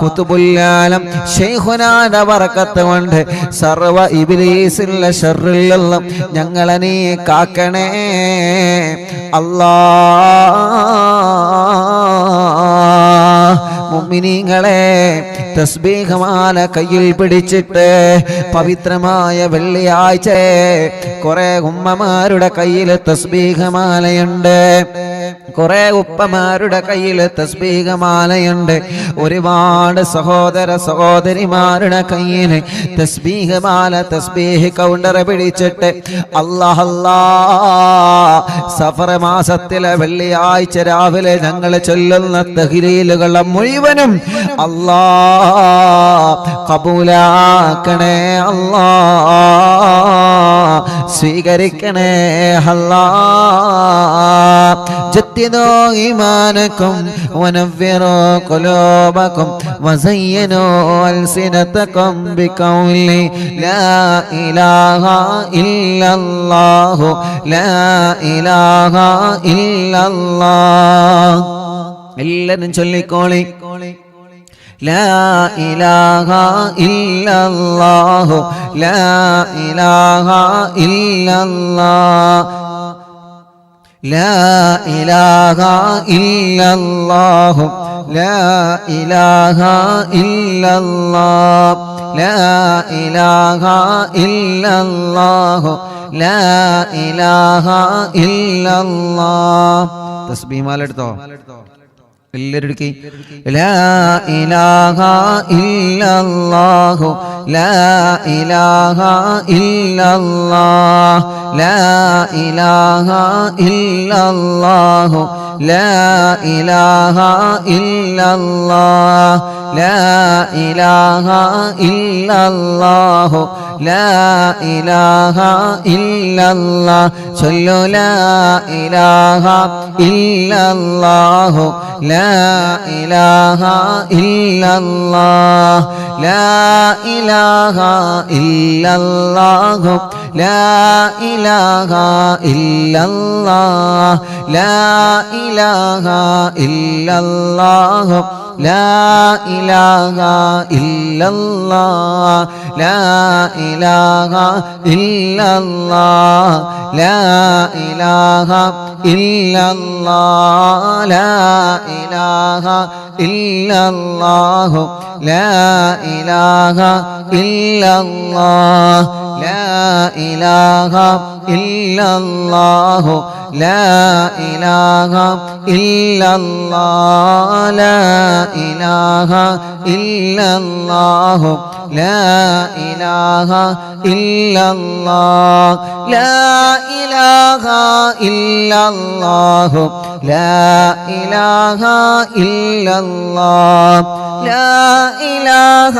ഖുതുബുൽ-ആലം ശൈഖുനാന്റെ ബറക്കത്ത് കൊണ്ട് സർവ ഇബ്ലീസിന്റെ ശർറിൽ നിന്നും ഞങ്ങളെ നീ കാക്കണേ അല്ലാ. മുഅ്മിനീങ്ങളെ, തസ്ബീഹ് മാല കയ്യിൽ പിടിച്ചിട്ട് പവിത്രമായ വെള്ളിയാഴ്ച കുറെ ഉമ്മമാരുടെ കയ്യിൽ തസ്ബീഹ് മാലയുണ്ട്, കുറെ ഉപ്പമാരുടെ കയ്യിൽ തസ്ബീഹ് മാലയുണ്ട്, ഒരുപാട് സഹോദര സഹോദരിമാരുടെ കയ്യിൽ തസ്ബീഹ് മാല, തസ്ബീഹ് കൗണ്ടർ പിടിച്ചിട്ട് അല്ലാഹ് അല്ലാഹ് സഫർ മാസത്തിലെ വെള്ളിയാഴ്ച രാവിലെ ഞങ്ങൾ ചൊല്ലുന്ന തഹ്ലീലുകളെ മുഴുവനും അല്ലാഹ് കബൂലാക്കണേ അല്ലാഹ്, സ്വീകരിക്കണേ അല്ലാഹ്. ജദ്ദിദൂ ഈമാനകും വനവ്വിറൂ ഖുലൂബകും വസയ്യിനൂ അൽസിനതകും ബിഖൗലി ലാ ഇലാഹ ഇല്ലല്ലാഹു ലാ ഇലാഹ ഇല്ലല്ലാഹ്. എല്ലാവരും ചൊല്ലിക്കോളി, ലാ ഇലാഹ ഇല്ലല്ലാഹു ലാ ഇലാഹ ഇല്ലല്ലാഹ് ലാ ഇലാഹ ഇല്ലല്ലാഹു ലാ ഇലാഹ ഇല്ലല്ലാഹ് ലാ ഇലാഹ ഇല്ലല്ലാഹു ലാ ഇലാഹ ഇല്ലല്ലാഹ്. തസ്ബീഹ് മാല എടുത്തോ എല്ലാവരും? ലാ ഇലാഹ ഇല്ലല്ലാഹു ലാ ഇലാഹ ഇല്ലല്ലാഹ് ലാ ഇലാഹ ഇല്ലല്ലാഹു ലാ ഇലാഹ ഇല്ലല്ലാഹ് ലാ ഇലാഹ ഇല്ലല്ലാഹു ലാ ഇലാഹ ഇല്ലല്ലാഹ്. ചൊല്ലു ലാ ഇലാഹ ഇല്ലല്ലാഹു ലാ ഇലാഹ ഇല്ലല്ലാഹ് ലാ ഇലാഹ ഇല്ലല്ലാഹു ലാ ഇലാഹ ഇല്ലല്ലാഹ് ലാ ഇലാഹ ഇല്ലല്ലാഹു ലാ ഇലാഹ ഇല്ലല്ലാഹ് ലാ ഇലാഹ ഇല്ലല്ലാഹ് ലാ ഇലാഹ ഇല്ലല്ലാഹ് ലാ ഇലാഹ ഇല്ലല്ലാഹു ലാ ഇലാഹ ഇല്ലല്ലാഹ് ലാ ഇലാഹ ഇല്ലല്ലാഹു ലാ ഇലാഹ ഇല്ലല്ലാഹ് ലാ ഇലാഹ ഇല്ലല്ലാഹു ലാ ഇലാഹ ഇല്ലല്ലാഹ് ലാ ഇലാഹ ഇല്ലല്ലാഹു ലാ ഇലാഹ ഇല്ലല്ലാഹ് ലാ ഇലാഹ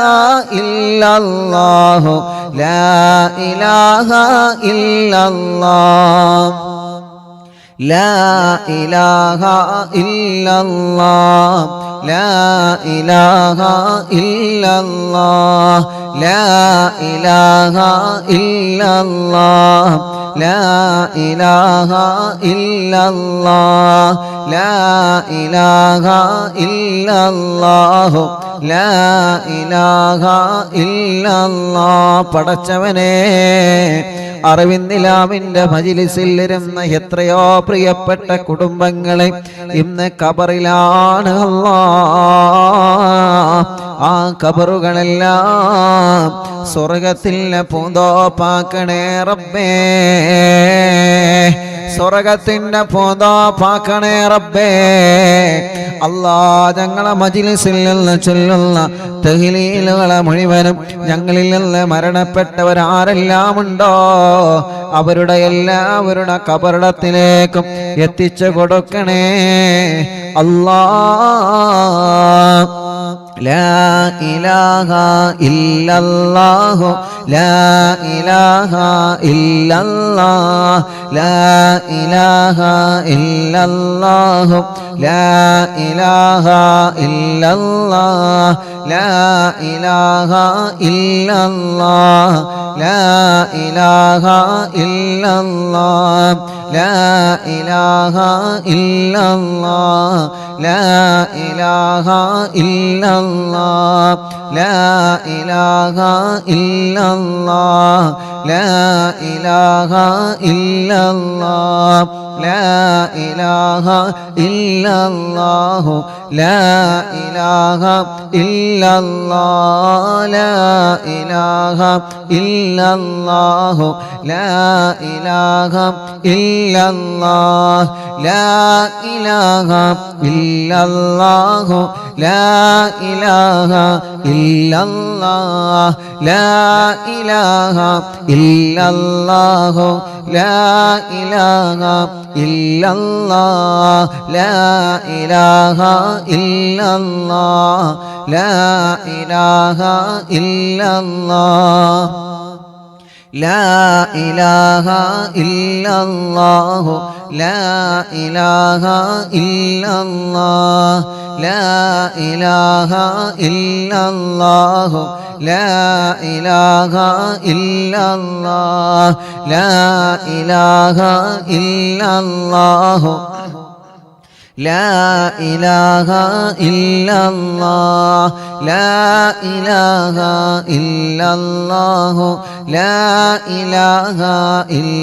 ഇല്ലല്ലാഹു ലാ ഇലാഹ ഇല്ലല്ലാഹ് ലാ ഇലാഹ ഇല്ലല്ലാഹ് ലാ ഇലാഹ ഇല്ലല്ലാഹ് ലാ ഇലാഹ ഇല്ലല്ലാഹ് ലാ ഇലാഹ ഇല്ലല്ലാഹ് ലാ ഇലാഹ ഇല്ലല്ലാഹു ലാ ഇലാഹ ഇല്ലല്ലാഹ്. പടച്ചവനെ, അറിവിന്ദിലാമിന്റെ മജ്‌ലിസിൽ ഇരുന്ന എത്രയോ പ്രിയപ്പെട്ട കുടുംബങ്ങളെ ഇന്ന് ഖബറിലാണ് അല്ലാഹ്. ആ ഖബറുകളെല്ലാം സ്വർഗത്തിലെ പൂന്തോപ്പാക്കണേ റബ്ബേ, സ്വർഗത്തിന്റെ പൂന്തോപ്പാക്കണേ റബ്ബേ. അല്ലാ, ഞങ്ങളെ മജ്‌ലിസിൽ നിന്ന് ചൊല്ലുന്ന തഹ്ലീലുകളെ മുഴുവനും ഞങ്ങളിൽ നിന്ന് മരണപ്പെട്ടവരാരെല്ലാം ഉണ്ടോ അവരുടെ എല്ലാവരുടെ കബറിടത്തിലേക്കും എത്തിച്ചു കൊടുക്കണേ അല്ലാ. ലാ ഇലാഹ ഇല്ലല്ലാഹു ലാ ഇലാഹ ഇല്ലല്ലാഹ് ലാ ഇലാഹ ഇല്ലല്ലാഹു ലാ ഇലാഹ ഇല്ലല്ലാഹ് ലാ ഇലാഹ ഇല്ലല്ലാഹ് ലാ ഇലാഹ ഇല്ലല്ലാഹ് ലാ ഇലാഹ ഇല്ലല്ലാഹ് ലാ ഇലാഹ ഇല്ലല്ലാഹ് ലാ ഇലാഹ ഇല്ലല്ലാഹ് ലാ ഇലാഹ ഇല്ലല്ലാഹ് ലാ ഇലാഹ ഇല്ലല്ലാഹു ലാ ഇലാഹ ഇല്ലല്ലാഹ് ലാ ഇലാഹ ഇല്ലല്ലാഹു ലാ ഇലാഹ ഇല്ലല്ലാഹ് ലാ ഇലാഹ ഇല്ലല്ലാഹു ലാ ഇലാഹ ഇല്ലല്ലാഹ് ലാ ഇലാഹ ഇല്ലല്ലാഹു ലാ ഇലാഹ ഇല്ലല്ലാഹ് ലാ ഇലാഹ ഇല്ലല്ലാഹ് ലാ ഇലാഹ ഇല്ലല്ലാഹ് ലാ ഇലാഹ ഇല്ലല്ലാഹു ലാ ഇലാഹ ഇല്ലല്ലാഹ് ലാ ഇലാഹ ഇല്ലല്ലാഹു ലാ ഇലാഹ ഇല്ലല്ലാഹ് ലാ ഇലാഹ ഇല്ലല്ലാഹു ലാ ഇലാഹ ഇല്ലല്ലാഹ് ലാ ഇലാഹ ഇല്ലല്ലാഹു ലാ ഇലാഹ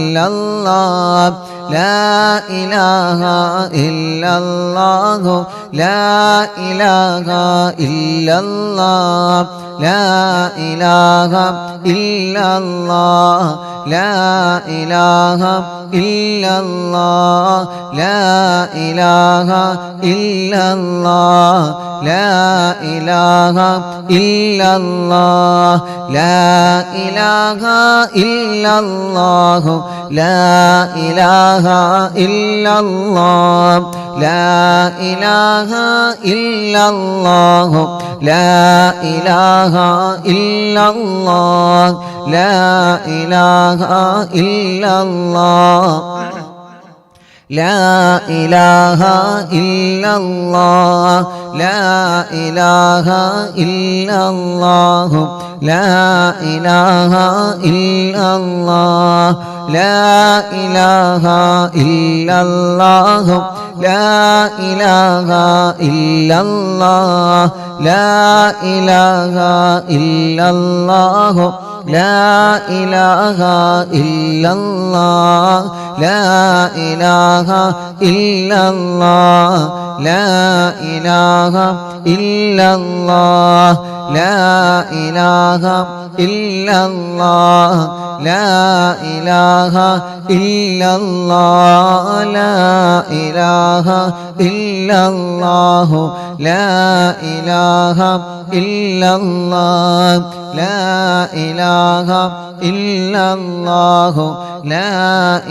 ഇല്ലല്ലാഹ് ലാ ഇലാഹ ഇല്ലല്ലാഹു ലാ ഇലാഹ ഇല്ലല്ലാഹ് ലാ ഇലാഹ ഇല്ലല്ലാഹ് ലാ ഇലാഹ ഇല്ലല്ലാഹ് ലാ ഇലാഹ ഇല്ലല്ലാഹ് ലാ ഇലാഹ ഇല്ലല്ലാഹ് ലാ ഇലാഹ ഇല്ലല്ലാഹു ലാ ഇലാഹ ഇല്ലല്ലാഹ് ലാ ഇലാഹ ഇല്ലല്ലാഹു ലാ ഇലാഹ ഇല്ലല്ലാഹ് ലാ ഇലാഹ ഇല്ലല്ലാഹ് ലാ ഇലാഹ ഇല്ലല്ലാഹ് ലാ ഇലാഹ ഇല്ലല്ലാഹു ലാ ഇലാഹ ഇല്ലല്ലാഹ് ലാ ഇലാഹ ഇല്ലല്ലാഹു ലാ ഇലാഹ ഇല്ലല്ലാഹ് ലാ ഇലാഹ ഇല്ലല്ലാഹു ലാ ഇലാഹ ഇല്ലല്ലാഹ് ലാ ഇലാഹ ഇല്ലല്ലാഹ് ലാ ഇലാഹ ഇല്ലല്ലാഹ് ലാ ഇലാഹ ഇല്ലല്ലാഹ് ലാ ഇലാഹ ഇല്ലല്ലാഹ് ലാ ഇലാഹ ഇല്ലല്ലാഹു ലാ ഇലാഹ ഇല്ലല്ലാഹ് ലാ ഇലാഹ ഇല്ലല്ലാഹു ലാ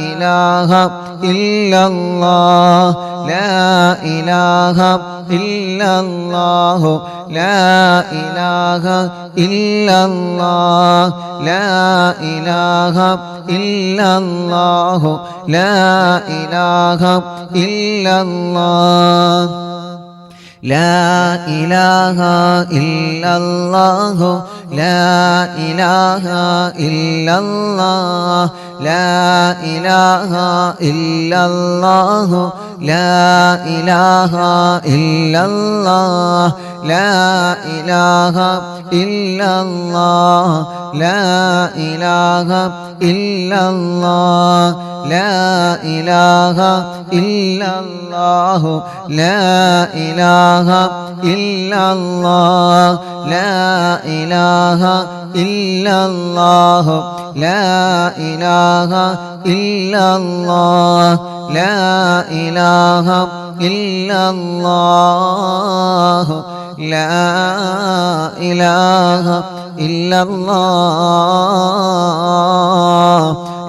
ഇലാഹ ഇല്ലല്ലാഹ് ലാ ഇലാഹ ഇല്ലല്ലാഹു ലാ ഇലാഹ ഇല്ലല്ലാഹ് ലാ ഇലാഹ ഇല്ലല്ലാഹു ലാ ഇലാഹ ഇല്ലല്ലാഹ് ലാ ഇലാഹ ഇല്ലല്ലാഹു ലാ ഇലാഹ ഇല്ലല്ലാഹ് ലാ ഇലാഹ ഇല്ലല്ലാഹു ലാ ഇലാഹ ഇല്ലല്ലാഹ് ലാ ഇലാഹ ഇല്ലല്ലാഹ് ലാ ഇലാഹ ഇല്ലല്ലാഹ് ലാ ഇലാഹ ഇല്ലല്ലാഹു ലാ ഇലാഹ ഇല്ലല്ലാഹ് ലാ ഇലാഹ ഇല്ലല്ലാഹു ലാ ഇലാഹ ഇല്ലല്ലാഹ് ലാ ഇലാഹ ഇല്ലല്ലാഹു ലാ ഇലാഹ ഇല്ലല്ലാഹ്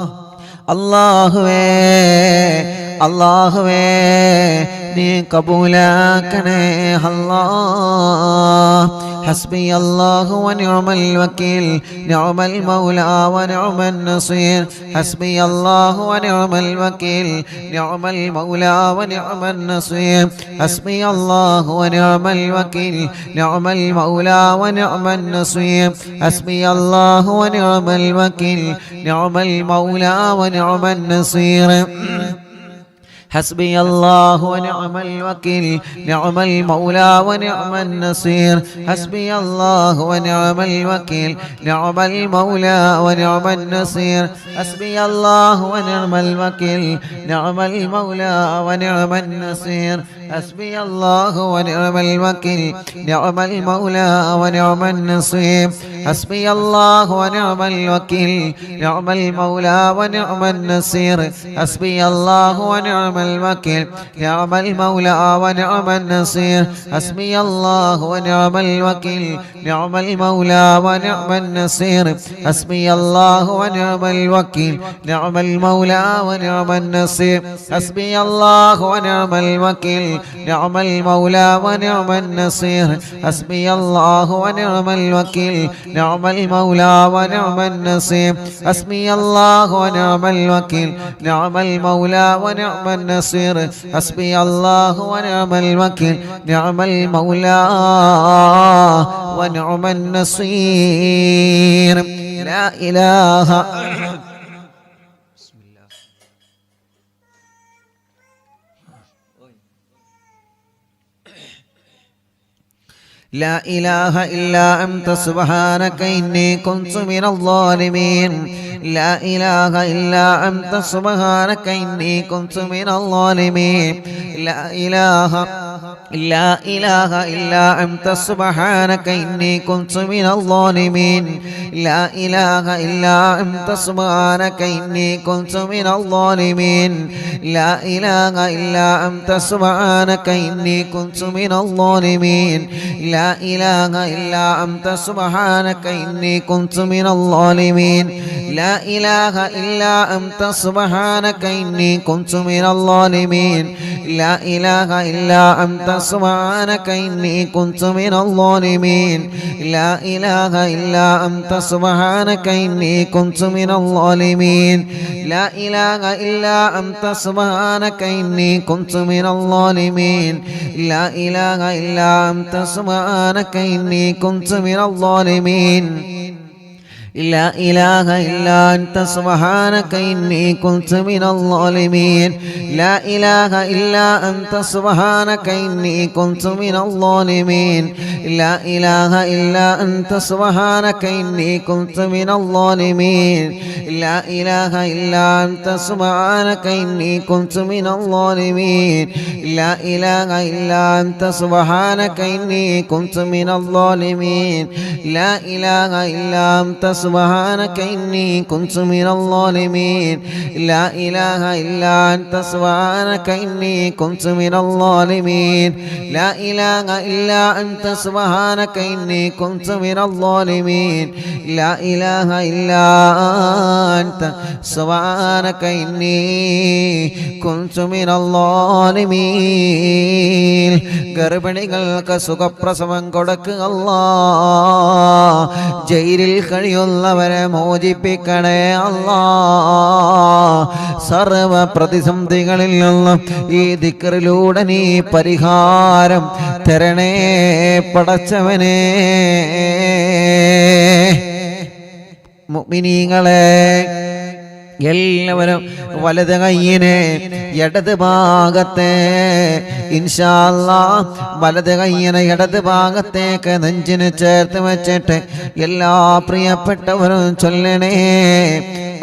അല്ലാഹുവേ അല്ലാഹുവേ നീ കബൂലാക്കണേ അല്ലാഹ്. ഹസ്ബി അല്ലാഹു വനിഅമൽ വക്കീൽ നിഅമൽ മൗലാ വനിഅമൻ നസീർ. ഹസ്ബി അല്ലാഹു വനിഅമൽ വക്കീൽ നിഅമൽ മൗലാ വനിഅമൻ നസീർ. ഹസ്ബി അല്ലാഹു വനിഅമൽ വക്കീൽ നിഅമൽ മൗലാ വനിഅമൻ നസീർ. ഹസ്ബി അല്ലാഹു വനിഅമൽ വക്കീൽ നിഅമൽ മൗലാ വനിഅമൻ നസീർ. حسبي الله ونعم الوكيل نعم المولى ونعم النصير. حسبي الله ونعم الوكيل نعم المولى ونعم النصير. حسبي الله ونعم الوكيل نعم المولى ونعم النصير. حسبي الله ونعم الوكيل نعم المولى ونعم النصير. حسبي الله ونعم الوكيل نعم المولى ونعم النصير. حسبي الله ونعم الوكيل نعم المولى ونعم النصير. حسبي الله ونعم الوكيل نعم المولى ونعم النصير. حسبي الله ونعم الوكيل نعم المولى ونعم النصير. حسبي الله ونعم الوكيل نعم المولى ونعم النصير. حسبي الله ونعم الوكيل نعم المولى ونعم النصير. حسبي الله ونعم الوكيل نعم المولى ونعم النصير. حسبي الله ونعم الوكيل نعم المولى ونعم النصير. لا إله لا إله إلا أنت سبحانك إني كنت من الظالمين. لا إله إلا أنت سبحانك إني كنت من الظالمين. لا إله إلا أنت سبحانك إني كنت من الظالمين. لا إله إلا أنت سبحانك إني كنت من الظالمين. لا إله إلا أنت سبحانك إني كنت من الظالمين. لا إله إلا أنت سبحانك إني كنت من الظالمين. لا إله إلا أنت سبحانك إني كنت من الظالمين. لا إله إلا أنت سبحانك إني كنت من الظالمين. لا إله إلا أنت سبحانك إني كنت من الظالمين. لا إله إلا أنت سبحانك إني كنت من الظالمين. لا إله إلا أنت سبحانك إني كنت من الظالمين. لا إله إلا أنت سبحانك إني كنت من الظالمين. لا إله إلا أنت سبحانك إني كنت من الظالمين. لا إله إلا أنت سبحانك إني كنت من الظالمين. لا إله إلا أنت سبحانك إني كنت من الظالمين. لا إله إلا أنت سبحانك إني كنت من الظالمين. لا إله إلا أنت سبحانك إني كنت من الظالمين. لا إله إلا أنت سبحانك إني كنت من الظالمين. لا إله إلا أنت سبحانك إني كنت من الظالمين. لا إله إلا أنت سبحانك إني كنت من الظالمين. ഗർഭിണികൾക്ക് സുഖപ്രസവം കൊടുക്കുക അല്ലാഹ്. ജയിലിൽ കഴിയുന്നവരെ മോചിപ്പിക്കണേ അല്ലാഹ്. സർവ പ്രതിസന്ധികളിൽ നിന്നും ഈ ദിക്റിലൂടെ നീ പരിഹാരം തരണേ പടച്ചവനേ. മുഅ്മിനീങ്ങളെ എല്ലാവരും വലത് കയ്യിനെ ഇടത് ഭാഗത്തെ ഇൻഷാ അല്ലാഹ് വലത് കയ്യിനെ ഇടത് ഭാഗത്തേക്ക് നെഞ്ചിന് ചേർത്ത് വെച്ചിട്ട് എല്ലാ പ്രിയപ്പെട്ടവരും ചൊല്ലണേ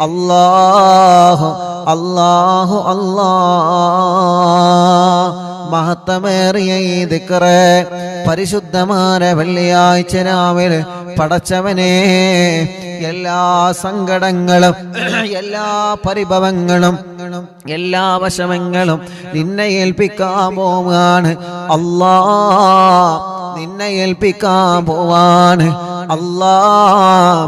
അല്ലാഹു അല്ലാഹു അല്ലാഹ്. മഹത്തമേറിയ ഈ ദിക്റ് പരിശുദ്ധമായ വെള്ളിയാഴ്ച രാവിലെ പടച്ചവനെ എല്ലാ സങ്കടങ്ങളും എല്ലാ പരിഭവങ്ങളും എല്ലാ വശമങ്ങളും നിന്നെ ഏൽപ്പിക്കാൻ പോവാണ് അല്ലാഹ്. നിന്നെ ഏൽപ്പിക്കാൻ പോവാണ് അല്ലാഹ്.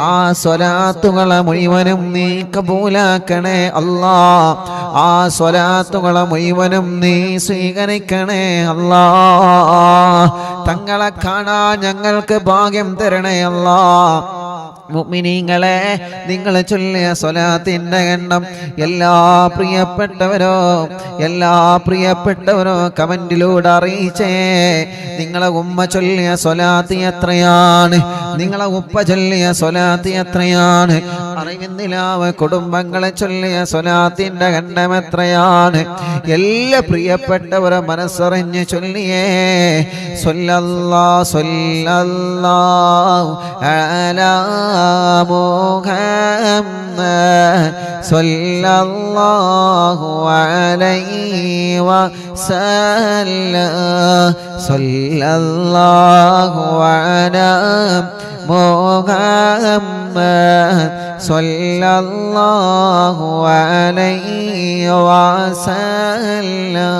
ആ സ്വലാത്തുകളെ മുഴുവനും നീ കബൂലാക്കണേ അല്ലാ. ആ സ്വലാത്തുകളെ മുഴുവനും നീ സ്വീകരിക്കണേ അല്ലാ. തങ്ങളെ കാണാൻ ഞങ്ങൾക്ക് ഭാഗ്യം തരണേ അല്ലാ. മുഅ്മിനീങ്ങളെ, നിങ്ങൾ ചൊല്ലിയ സ്വലാത്തിന്റെ എണ്ണം എല്ലാ പ്രിയപ്പെട്ടവരോ കമന്റിലൂടെ അറിയിച്ചേ. നിങ്ങളെ ഉമ്മ ചൊല്ലിയ സ്വലാത്ത് എത്രയാണ്? നിങ്ങളെ ഉപ്പ ചൊല്ലിയ സ്വലാത്ത് എത്രയാണ്? അറിവിന്ദിലാവ് കുടുംബങ്ങളെ ചൊല്ലിയ സ്വലാത്തിന്റെ എണ്ണം എത്രയാണ്? എല്ലാ പ്രിയപ്പെട്ടവരെ മനസ്സറിഞ്ഞ് ചൊല്ലിയേ. സ്വല്ലല്ലാഹു അലാ മുഹമ്മദ് സ്വല്ലല്ലാഹു അലൈഹി വസല്ലം. സ്വല്ലല്ലാഹു അലാ മുഹമ്മദ് സ്വല്ലല്ലാഹു അലൈഹി വസല്ലം.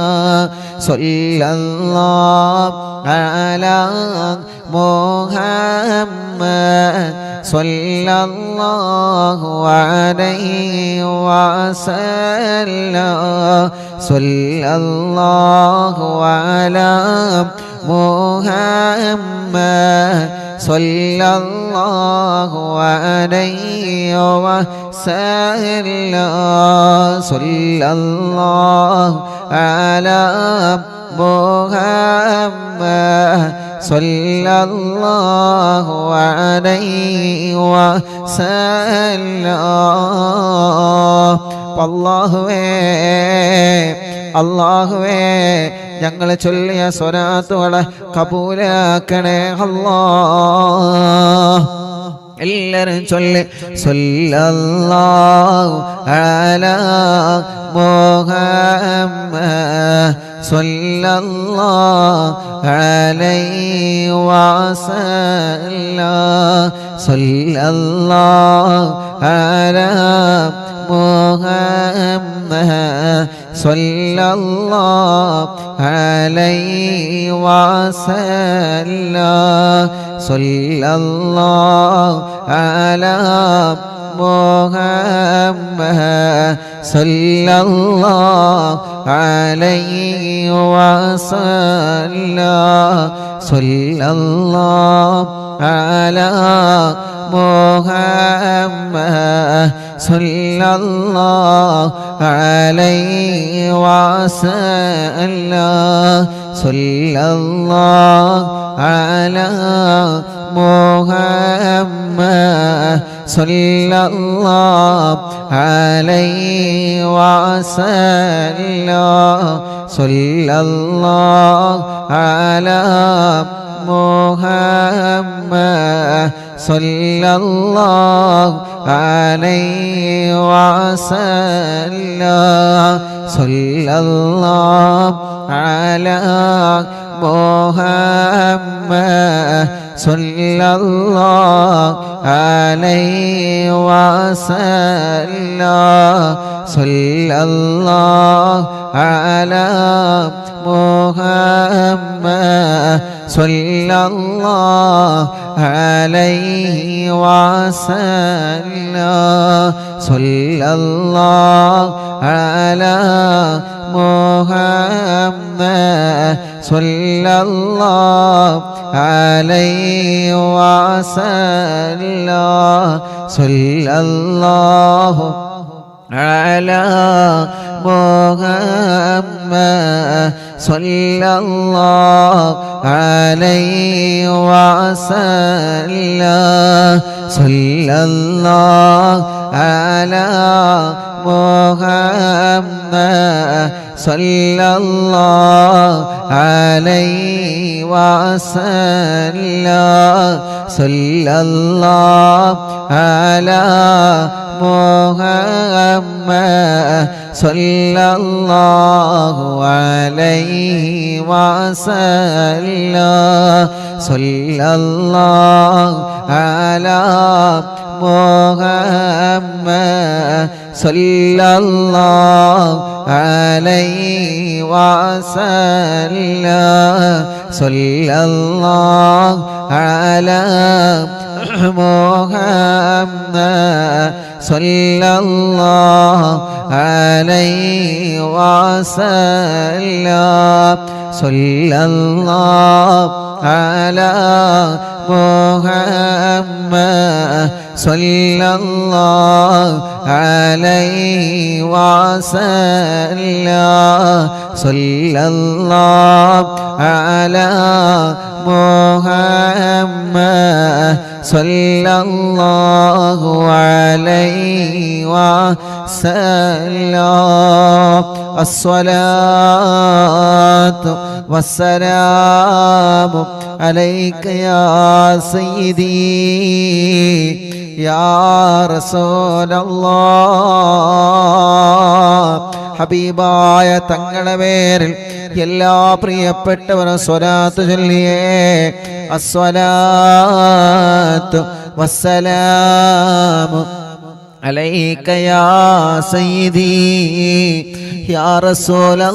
സ്വല്ലല്ലാഹു അലാ മുഹമ്മദ് സ്വല്ലല്ലാഹു അലൈഹി വസല്ലം. സ്വല്ലല്ലാഹു അലാ മുഹമ്മദ് സ്വല്ലല്ലാഹു അലൈഹി വസല്ലം. സ്വല്ലല്ലാഹു അലാ മുഹമ്മദ് സ്വല്ലല്ലാഹു അലൈഹി വസല്ലം. അല്ലാഹുവേ ഞങ്ങൾ ചൊല്ലിയ സ്വലാത്തുകളെ കബൂലാക്കണേ അല്ലാഹ്. എല്ലാവരും ചൊല്ലി സ്വല്ലല്ലാഹു അലാ മുഹമ്മദ് സ്വല്ലല്ലാഹു അലൈഹി വസല്ലം. സ്വല്ലല്ലാഹു അലാ മുഹമ്മദ് സ്വല്ലല്ലാഹു അലൈഹി വസല്ലം. സ്വല്ലല്ലാഹു അലാ മുഹമ്മദ് സ്വല്ലല്ലാഹു അലൈഹി വസല്ലം. സ്വല്ലല്ലാഹു അലാ മുഹമ്മദ് സ്വല്ലല്ലാഹു അലൈഹി വസല്ലം. സ്വല്ലല്ലാഹു അലാ മുഹമ്മദ് സ്വല്ലല്ലാഹു അലൈഹി വസല്ലം. സ്വല്ലല്ലാഹു അലാ മുഹമ്മദ് സ്വല്ലല്ലാഹു അലൈഹി വസല്ലം. സ്വല്ലല്ലാഹു അലാ മുഹമ്മദ് സ്വല്ലല്ലാഹു അലൈഹി വസല്ലം. സ്വല്ലല്ലാഹു അലാ മുഹമ്മദ് സ്വല്ലല്ലാഹു അലൈഹി വസല്ലം. സ്വല്ലല്ലാഹു അലാ മുഹമ്മദ് സ്വല്ലല്ലാഹു അലൈഹി വസല്ലം. സ്വല്ലല്ലാഹു അലാ മുഹമ്മദ് സ്വല്ലല്ലാഹു അലൈഹി വസല്ലം. സ്വല്ലല്ലാഹു അലാ മുഹമ്മദ് സ്വല്ലല്ലാഹു അലൈഹി വസല്ലം. സ്വല്ലല്ലാഹു അലാ മുഹമ്മദ് സ്വല്ലല്ലാഹു അലൈഹി വസല്ലം. സ്വല്ലല്ലാഹു അലാ മുഹമ്മദ് സ്വല്ലല്ലാഹു അലൈഹി വസല്ലം. സ്വല്ലല്ലാഹു അലാ محمد صلى الله عليه وسلم صلى الله على محمد صلى الله عليه وسلم صلى الله على محمد صلى الله عليه وسلم الصلاة والسلام عليك يا سيدي يا رسول الله ഹബീബായ തങ്ങളുടെ പേരിൽ എല്ലാ പ്രിയപ്പെട്ടവരും സ്വലാത്ത് ചൊല്ലിയേ അസ്സലാത്തു വസ്സലാമു അലൈക യാ സയ്യിദി യാ റസൂലല്ലാഹ്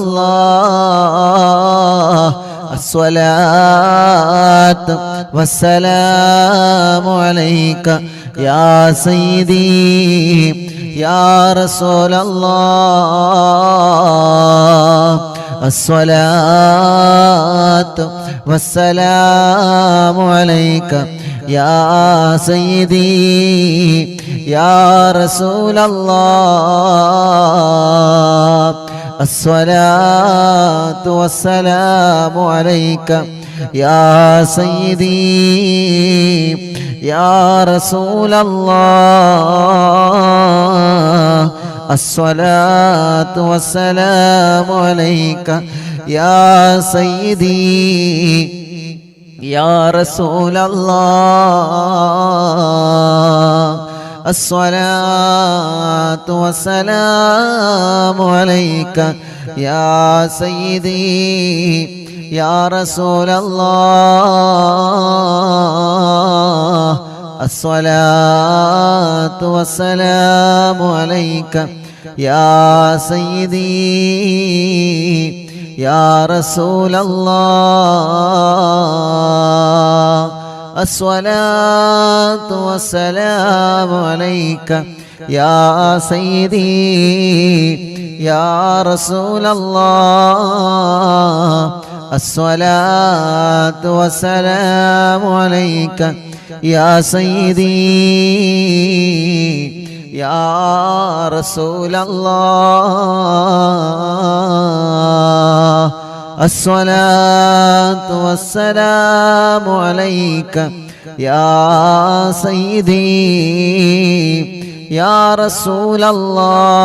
അസ്സലാത്തു വസ്സലാമു അലൈക യാ സയ്യിദി യാ റസൂലല്ലാഹ് الصلاة والسلام عليك يا سيدي يا رسول الله الصلاة والسلام عليك يا سيدي يا رسول الله الصلاة والسلام عليك يا سيدي يا رسول الله الصلاة والسلام عليك يا سيدي يا رسول الله الصلاة والسلام عليك يا سيدي يا رسول الله الصلاة والسلام عليك يا سيدي يا رسول الله الصلاة والسلام عليك يا سيدي يا رسول الله الصلاة والسلام عليك يا سيدي يا رسول الله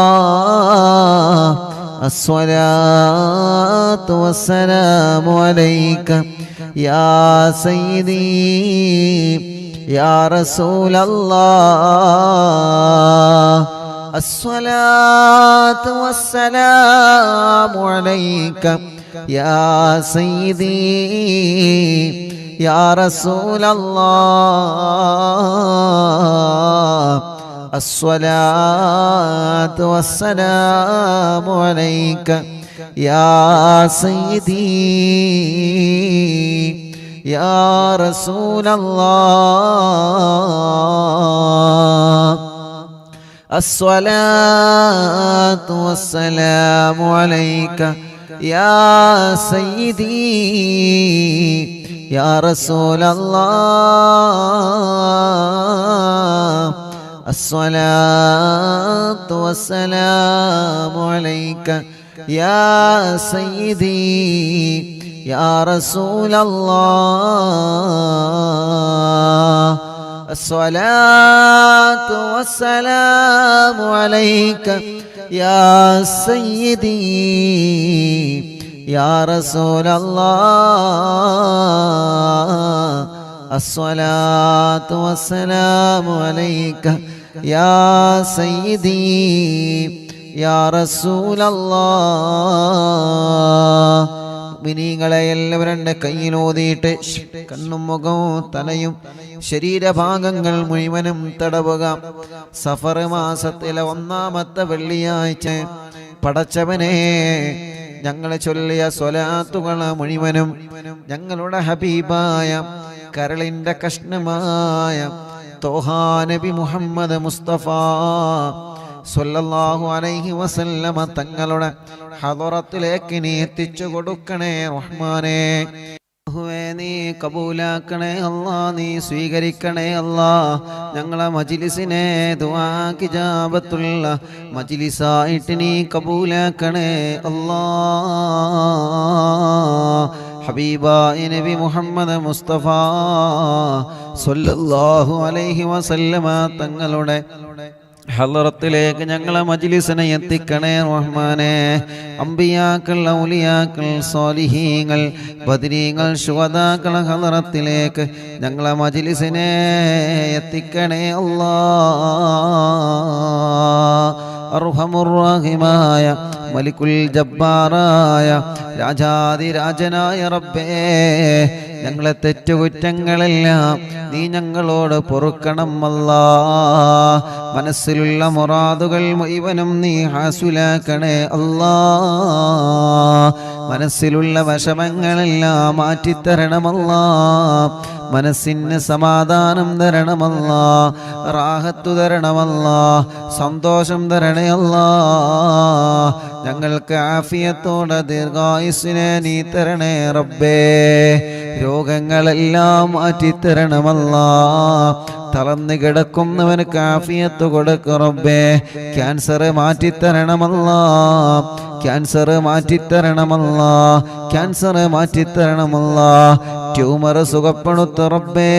الصلاة والسلام عليك يا سيدي يا رسول الله الصلاة والسلام عليك يا سيدي يا رسول الله الصلاة والسلام عليك يا سيدي يا رسول الله الصلاة والسلام عليك يا سيدي يا رسول الله الصلاة والسلام عليك يا سيدي يا رسول الله الصلاة والسلام عليك يا سيدي يا رسول الله الصلاة والسلام عليك يا سيدي يا رسول الله മിനിങ്ങളെ എല്ലാവരും കയ്യിലോതിയിട്ട് കണ്ണും മുഖവും തലയും ശരീരഭാഗങ്ങൾ മുഴുവനും തടവുക. സഫർ മാസത്തിലെ 1-ാമത്തെ വെള്ളിയാഴ്ച പടച്ചവനെ ഞങ്ങൾ ചൊല്ലിയ സ്വലാത്തുകൾ മുഴുവനും ഞങ്ങളുടെ ഹബീബായ കരളിൻ്റെ കഷ്ണമായ തോഹാ നബി മുഹമ്മദ് മുസ്തഫ സ്വല്ലല്ലാഹു അലൈഹി വസല്ലമ തങ്ങളുടെ ഹദറത്തിലേക്ക് നീ എത്തിച്ചു കൊടുക്കണേ റഹ്മാനേ. നീ കബൂലാക്കണേ അല്ലാ, നീ സ്വീകരിക്കണേ അല്ലാ. ഞങ്ങളെ മജ്ലിസിനെ ദുആക്ക് ഇജാബത്തുള്ള മജ്ലിസായിട്ട് നീ കബൂലാക്കണേ അല്ലാ. ഹബീബായ നബി മുഹമ്മദ് മുസ്തഫ സ്വല്ലല്ലാഹു അലൈഹി വസല്ലമ തങ്ങളുടെ ഹളറത്തിലേക്ക് ഞങ്ങളെ മജ്ലിസിനെ എത്തിക്കണേ റഹ്മാനേ. അമ്പിയാക്കൾ, ഔലിയാക്കൾ, സ്വാലിഹീങ്ങൾ, ബദരീങ്ങൾ, ശുഹദാക്കൾ ഹളറത്തിലേക്ക് ഞങ്ങളെ മജ്ലിസിനെ എത്തിക്കണേ അല്ലാഹ്. അർഹമുർ-റഹീമായ മലിക്കുൽ ജബ്ബാറായ രാജാതിരാജനായ റബ്ബേ, ഞങ്ങളെ തെറ്റുകുറ്റങ്ങളെല്ലാം നീ ഞങ്ങളോട് പൊറുക്കണം അല്ലാ. മനസ്സിലുള്ള മുറാദുകൾ മുഴുവനും നീ ഹാസുലാക്കണേ അല്ലാ. മനസ്സിലുള്ള വിഷമങ്ങളെല്ലാം മാറ്റിത്തരണമല്ലാ. മനസ്സിന് സമാധാനം തരണമല്ലാ, റാഹത്തു തരണമല്ലാ, സന്തോഷം തരണേ അല്ലാ. ഞങ്ങൾക്ക് ആഫിയത്തോടെ ദീർഘായുസ്സിനെ നീ തരണേ റബ്ബേ. രോഗങ്ങളെല്ലാം മാറ്റിത്തരണമല്ലാ. തളർന്നു കിടക്കുന്നവന് ആഫിയത്ത് കൊടുക്ക് റബ്ബേ. ക്യാൻസർ മാറ്റിത്തരണമല്ലാ, ക്യാൻസർ മാറ്റിത്തരണമല്ലാ, ക്യാൻസർ മാറ്റിത്തരണമല്ലാ. ട്യൂമർ സുഖപ്പെടുത്ത റബ്ബേ.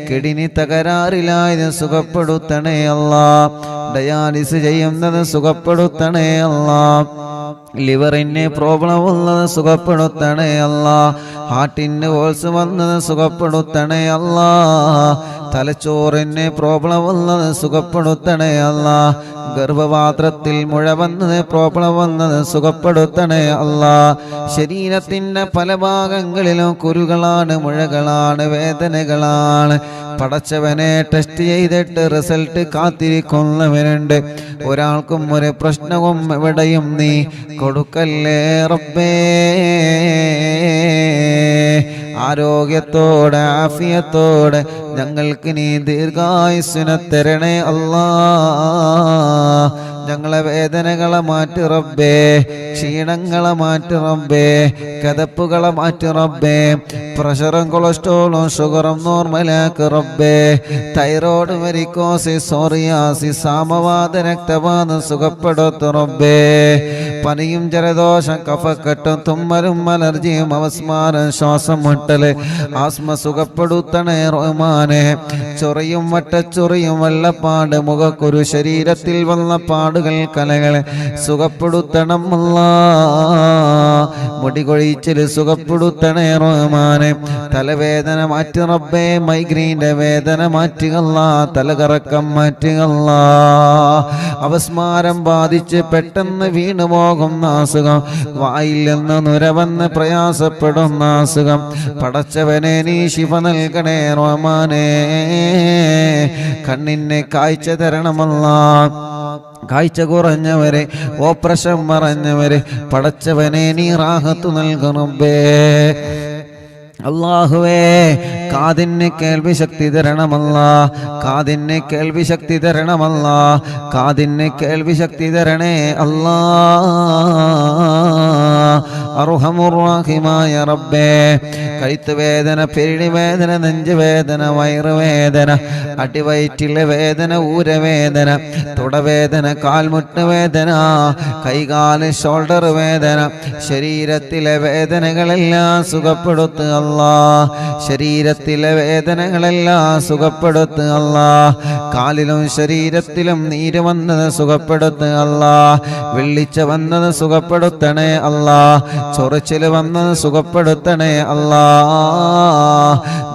കിഡ്നി തകരാറിലായത് സുഖപ്പെടുത്തണേ അല്ലാ. ഡയാലിസ് ചെയ്യുന്നത് സുഖപ്പെടുത്തണേ അല്ലാ. ലിവറിന് പ്രോബ്ലം ഉള്ളത് സുഖപ്പെടുത്തണേ അല്ലാ. ഹാർട്ടിന് ഹോൾസ് വന്നത് സുഖപ്പെടുത്തണേ അല്ലാ. തലച്ചോറിന് പ്രോബ്ലം ഉള്ളത് സുഖപ്പെടുത്തണേ അല്ലാ. ഗർഭപാത്രത്തിൽ മുഴ വന്നത് പ്രോബ്ലം വന്നത് സുഖപ്പെടുത്തണേ അല്ലാ. ശരീരത്തിൻ്റെ പല ഭാഗങ്ങളിലും കുരുകളാണ്, മുഴകളാണ്, വേദനകളാണ്. പടച്ചവനെ ടെസ്റ്റ് ചെയ്തിട്ട് റിസൾട്ട് കാത്തിരിക്കുന്നവരുണ്ട്. ഒരാൾക്കും ഒരു പ്രശ്നവും എവിടെയും നീ കൊടുക്കല്ലേ റബ്ബേ. ആരോഗ്യത്തോടെ ആഫിയത്തോടെ ഞങ്ങൾക്ക് നീ ദീർഘായുസ്സിനെ തരണേ അല്ലാ. ഞങ്ങളെ വേദനകളെ മാറ്റി റബ്ബേ, ക്ഷീണങ്ങളെ മാറ്റി റബ്ബേ, കതപ്പുകളെ മാറ്റി റബ്ബേ. പ്രഷറും കൊളസ്ട്രോളും ഷുഗറും നോർമലാക്ക് റബ്ബേ. തൈറോയ്ഡ്, വെരിക്കോസിസ്, സോറിയാസിസ്, സാമവാത, രക്തവാതം സുഖപ്പെടുത്തു റബ്ബേ. പനിയും ജലദോഷം, കഫക്കെട്ടും, തുമ്മലും, അലർജിയും, അവസ്മാരം, ശ്വാസം മുട്ടല്, ആസ്മ സുഖപ്പെടുത്തണേ റഹ്മാനെ. ചൊറിയും വട്ടച്ചൊറിയും വെള്ളപ്പാട്, മുഖക്കുരു, ശരീരത്തിൽ വന്ന പാടുകൾ, കലകളെ സുഖപ്പെടുത്തണം അല്ലാ. മുടികൊഴിച്ചിൽ സുഖപ്പെടുത്തണേ റഹ്മാനെ. തലവേദന മാറ്റി റബ്ബേ. മൈഗ്രെയിൻ്റെ വേദന മാറ്റുകല്ല, തലകറക്കം മാറ്റുകല്ല. അവസ്മാരം ബാധിച്ച് പെട്ടെന്ന് വീണുപോകുന്ന അസുഖം, വായിൽ നിന്ന് നുരവന്ന് പ്രയാസപ്പെടുന്ന അസുഖം, പടച്ചവനെ നീ ശിഫ നൽകണേ റഹ്മാനേ. കണ്ണിന് കാഴ്ച തരണമല്ലാ. കാഴ്ച കുറഞ്ഞവരെ, ഓപ്പറേഷൻ മറഞ്ഞവരെ പടച്ചവനെ നീ റാഹത്ത് നൽകണമേ. അല്ലാഹുവേ, കാതിന് കേൾവി ശക്തി തരണമല്ലാ. കാതിന് കേൾവി ശക്തി തരണമല്ലാ. കാതിന് കേൾവി ശക്തി തരണേ അല്ലാ. അർഹമുർ-റഹീമായ റബ്ബേ, കഴുത്ത് വേദന, പെരിടി വേദന, നെഞ്ചുവേദന, വയറുവേദന, അടിവയറ്റിലെ വേദന, ഊരവേദന, തുടവേദന, കാൽമുട്ട് വേദന, കൈകാല് ഷോൾഡർ വേദന, ശരീരത്തിലെ വേദനകളെല്ലാം സുഖപ്പെടുത്തുക അല്ലാ. ശരീരത്തിലെ വേദനകളെല്ലാം സുഖപ്പെടുത്തുക അല്ലാ. കാലിലും ശരീരത്തിലും നീര് വന്നത് സുഖപ്പെടുത്തുക അല്ലാ. വെള്ളിച്ച വന്നത് സുഖപ്പെടുത്തണേ അല്ലാ. ചൊറിച്ചില് വന്നത് സുഖപ്പെടുത്തണേ അല്ലാ.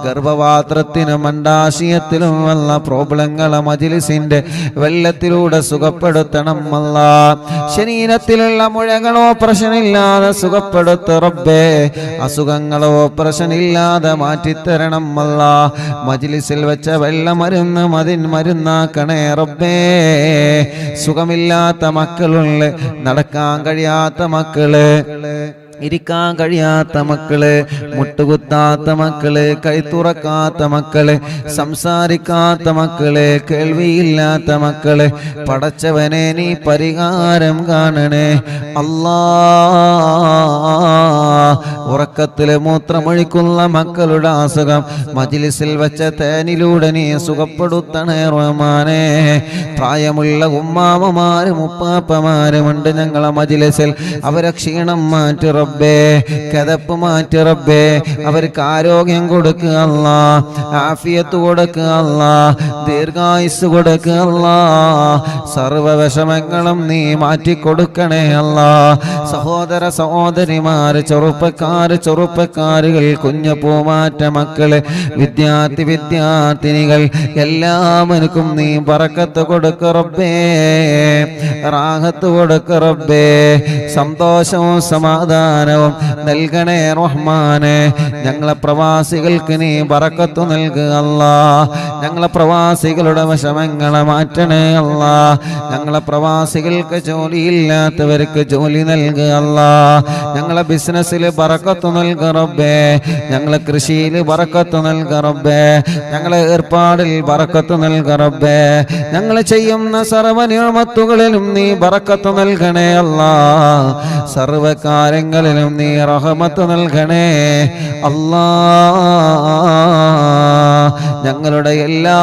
ഗർഭപാത്രത്തിനും അണ്ഡാശയത്തിലും വന്ന പ്രോബ്ലങ്ങളെ മജ്ലിസിന്റെ വെള്ളത്തിലൂടെ സുഖപ്പെടുത്തണം അല്ലാ. ശരീരത്തിലുള്ള മുഴകൾ ഓപ്പറേഷൻ ഇല്ലാതെ സുഖപ്പെടുത്ത റബ്ബേ. അസുഖങ്ങളോ ഓപ്പറേഷൻ ഇല്ലാതെ മാറ്റിത്തരണം അല്ലാ. മജ്ലിസിൽ വെച്ച വെള്ളമരുന്ന് മരുന്നാക്കണേ റബ്ബേ. സുഖമില്ലാത്ത മക്കളുള്ള, നടക്കാൻ കഴിയാത്ത മക്കള്, ഇരിക്കാൻ കഴിയാത്ത മക്കള്, മുട്ടുകുത്താത്ത മക്കള്, കൈത്തുറക്കാത്ത മക്കള്, സംസാരിക്കാത്ത മക്കള്, കേൾവിയില്ലാത്ത മക്കള്, പടച്ചവനെ നീ പരിഹാരം കാണണേ അല്ലാ. ഉറക്കത്തില് മൂത്രമൊഴിക്കുന്ന മക്കളുടെ അസുഖം മജ്ലിസിൽ വെച്ച തേനിലൂടെ നീ സുഖപ്പെടുത്തണേ റഹ്മാനേ. പ്രായമുള്ള ഉമ്മാമമാരും ഉപ്പാപ്പമാരുമുണ്ട് ഞങ്ങളെ മജ്ലിസിൽ, അവരെ ക്ഷീണം മാറ്റി റബ്ബേ, കിതപ്പ് മാറ്റി റബ്ബേ, അവർക്ക് ആരോഗ്യം കൊടുക്കുക അല്ലാ, ആഫിയത്ത് കൊടുക്കുക അല്ലാ, ദീർഘായുസ് കൊടുക്കുക അല്ലാ, സർവ്വ വിഷമങ്ങളും നീ മാറ്റിക്കൊടുക്കണേ അല്ലാ. സഹോദര സഹോദരിമാര്, ചെറുപ്പക്കാരുകൾ, കുഞ്ഞു പൂമാറ്റ മക്കള്, വിദ്യാർത്ഥിനികൾ എല്ലാവർക്കും നീ ബറക്കത്ത് കൊടുക്ക റബ്ബേ, റാഹത്ത് കൊടുക്ക റബ്ബേ, സന്തോഷവും സമാധാനവും നൽകണേ റഹ്മാനെ. ഞങ്ങളെ പ്രവാസികൾക്ക് നീ ബറക്കത്ത് നൽകുക അല്ലാ. ഞങ്ങളെ പ്രവാസികളുടെ വിഷമങ്ങളെ മാറ്റണേ അല്ലാ. ഞങ്ങളെ പ്രവാസികൾക്ക് ജോലിയില്ലാത്തവർക്ക് ജോലി നൽകുക അല്ലാ. ഞങ്ങളെ ബിസിനസ്സിൽ ബറക്കത്ത് നൽകുക റബ്ബേ, ഞങ്ങളെ കൃഷിയിൽ ബറക്കത്ത് നൽകുക റബ്ബേ, ഞങ്ങളെ ഏർപ്പാടിൽ ബറക്കത്ത് നൽകുക റബ്ബേ, ഞങ്ങൾ ചെയ്യുന്ന സർവ്വ നിഅമത്തുകളിലും നീ ബറക്കത്ത് നൽകണേ അല്ലാ. സർവ്വ കാര്യങ്ങളിലും നീ റഹ്മത്ത് നൽകണേ അല്ലാ. ഞങ്ങളുടെ എല്ലാ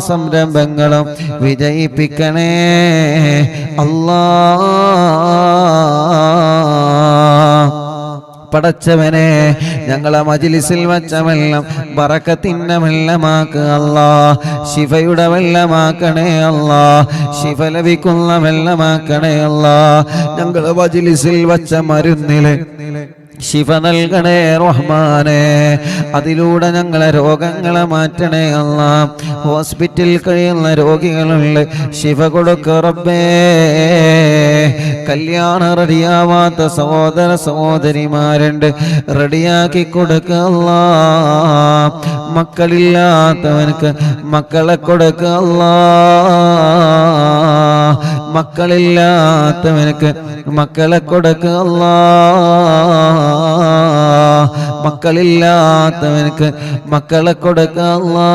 സംരംഭങ്ങളും വിജയിപ്പിക്കണേ അല്ലാ. പടച്ചവനെ, ഞങ്ങളെ മജ്ലിസിൽ വച്ച വെള്ളം ബറക്കത്തിന്റെ വെള്ളമാക്കുക അല്ലാ. ശിഫയുടെ വെള്ളമാക്കണേ അല്ലാ. ശിഫ ലഭിക്കുന്ന വെള്ളമാക്കണേ അല്ലാ. ഞങ്ങളെ മജ്ലിസിൽ വച്ച മരുന്നില് ശിഫ നൽകണേ റഹ്മാനെ. അതിലൂടെ ഞങ്ങളെ രോഗങ്ങളെ മാറ്റണേ അല്ലാ. ഹോസ്പിറ്റലിൽ കഴിയുന്ന രോഗികളുണ്ട്, ശിഫ കൊടുക്ക റബ്ബേ. കല്യാണം റെഡിയാവാത്ത സഹോദര സഹോദരിമാരുണ്ട്, റെഡിയാക്കി കൊടുക്ക അല്ലാ. മക്കളില്ലാത്തവനക്ക് മക്കളെ കൊടുക്ക അല്ലാ. മക്കളില്ലാത്തവനക്ക് മക്കളെ കൊടുക്ക അല്ലാ. മക്കളില്ലാത്തവനക്ക് മക്കളെ കൊടുക്ക അല്ലാ.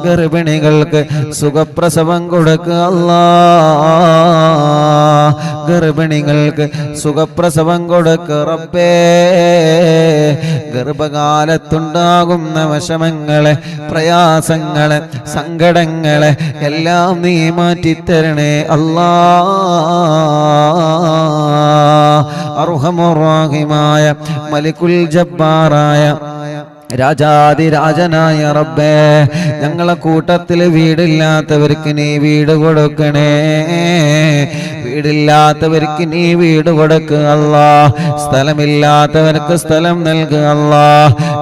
ഗർഭിണികൾക്ക് സുഖപ്രസവം കൊടുക്കുക അല്ലാ. ഗർഭിണികൾക്ക് സുഖപ്രസവം കൊടുക്കുക റബ്ബേ. ഗർഭകാലത്തുണ്ടാകുന്ന വിഷമങ്ങളെ, പ്രയാസങ്ങളെ, സങ്കടങ്ങളെ എല്ലാം നീ മാറ്റിത്തരണേ അല്ലാ. അർഹമുർ റഹീമായ മലിക്കുൽ ജബ്ബാറായ രാജാതിരാജനായ റബ്ബേ, ഞങ്ങളെ കൂട്ടത്തിൽ വീടില്ലാത്തവർക്ക് നീ വീട് കൊടുക്കണേ. വീടില്ലാത്തവർക്ക് നീ വീട് കൊടുക്കുക അല്ലാ. സ്ഥലമില്ലാത്തവർക്ക് സ്ഥലം നൽകുക അല്ലാ.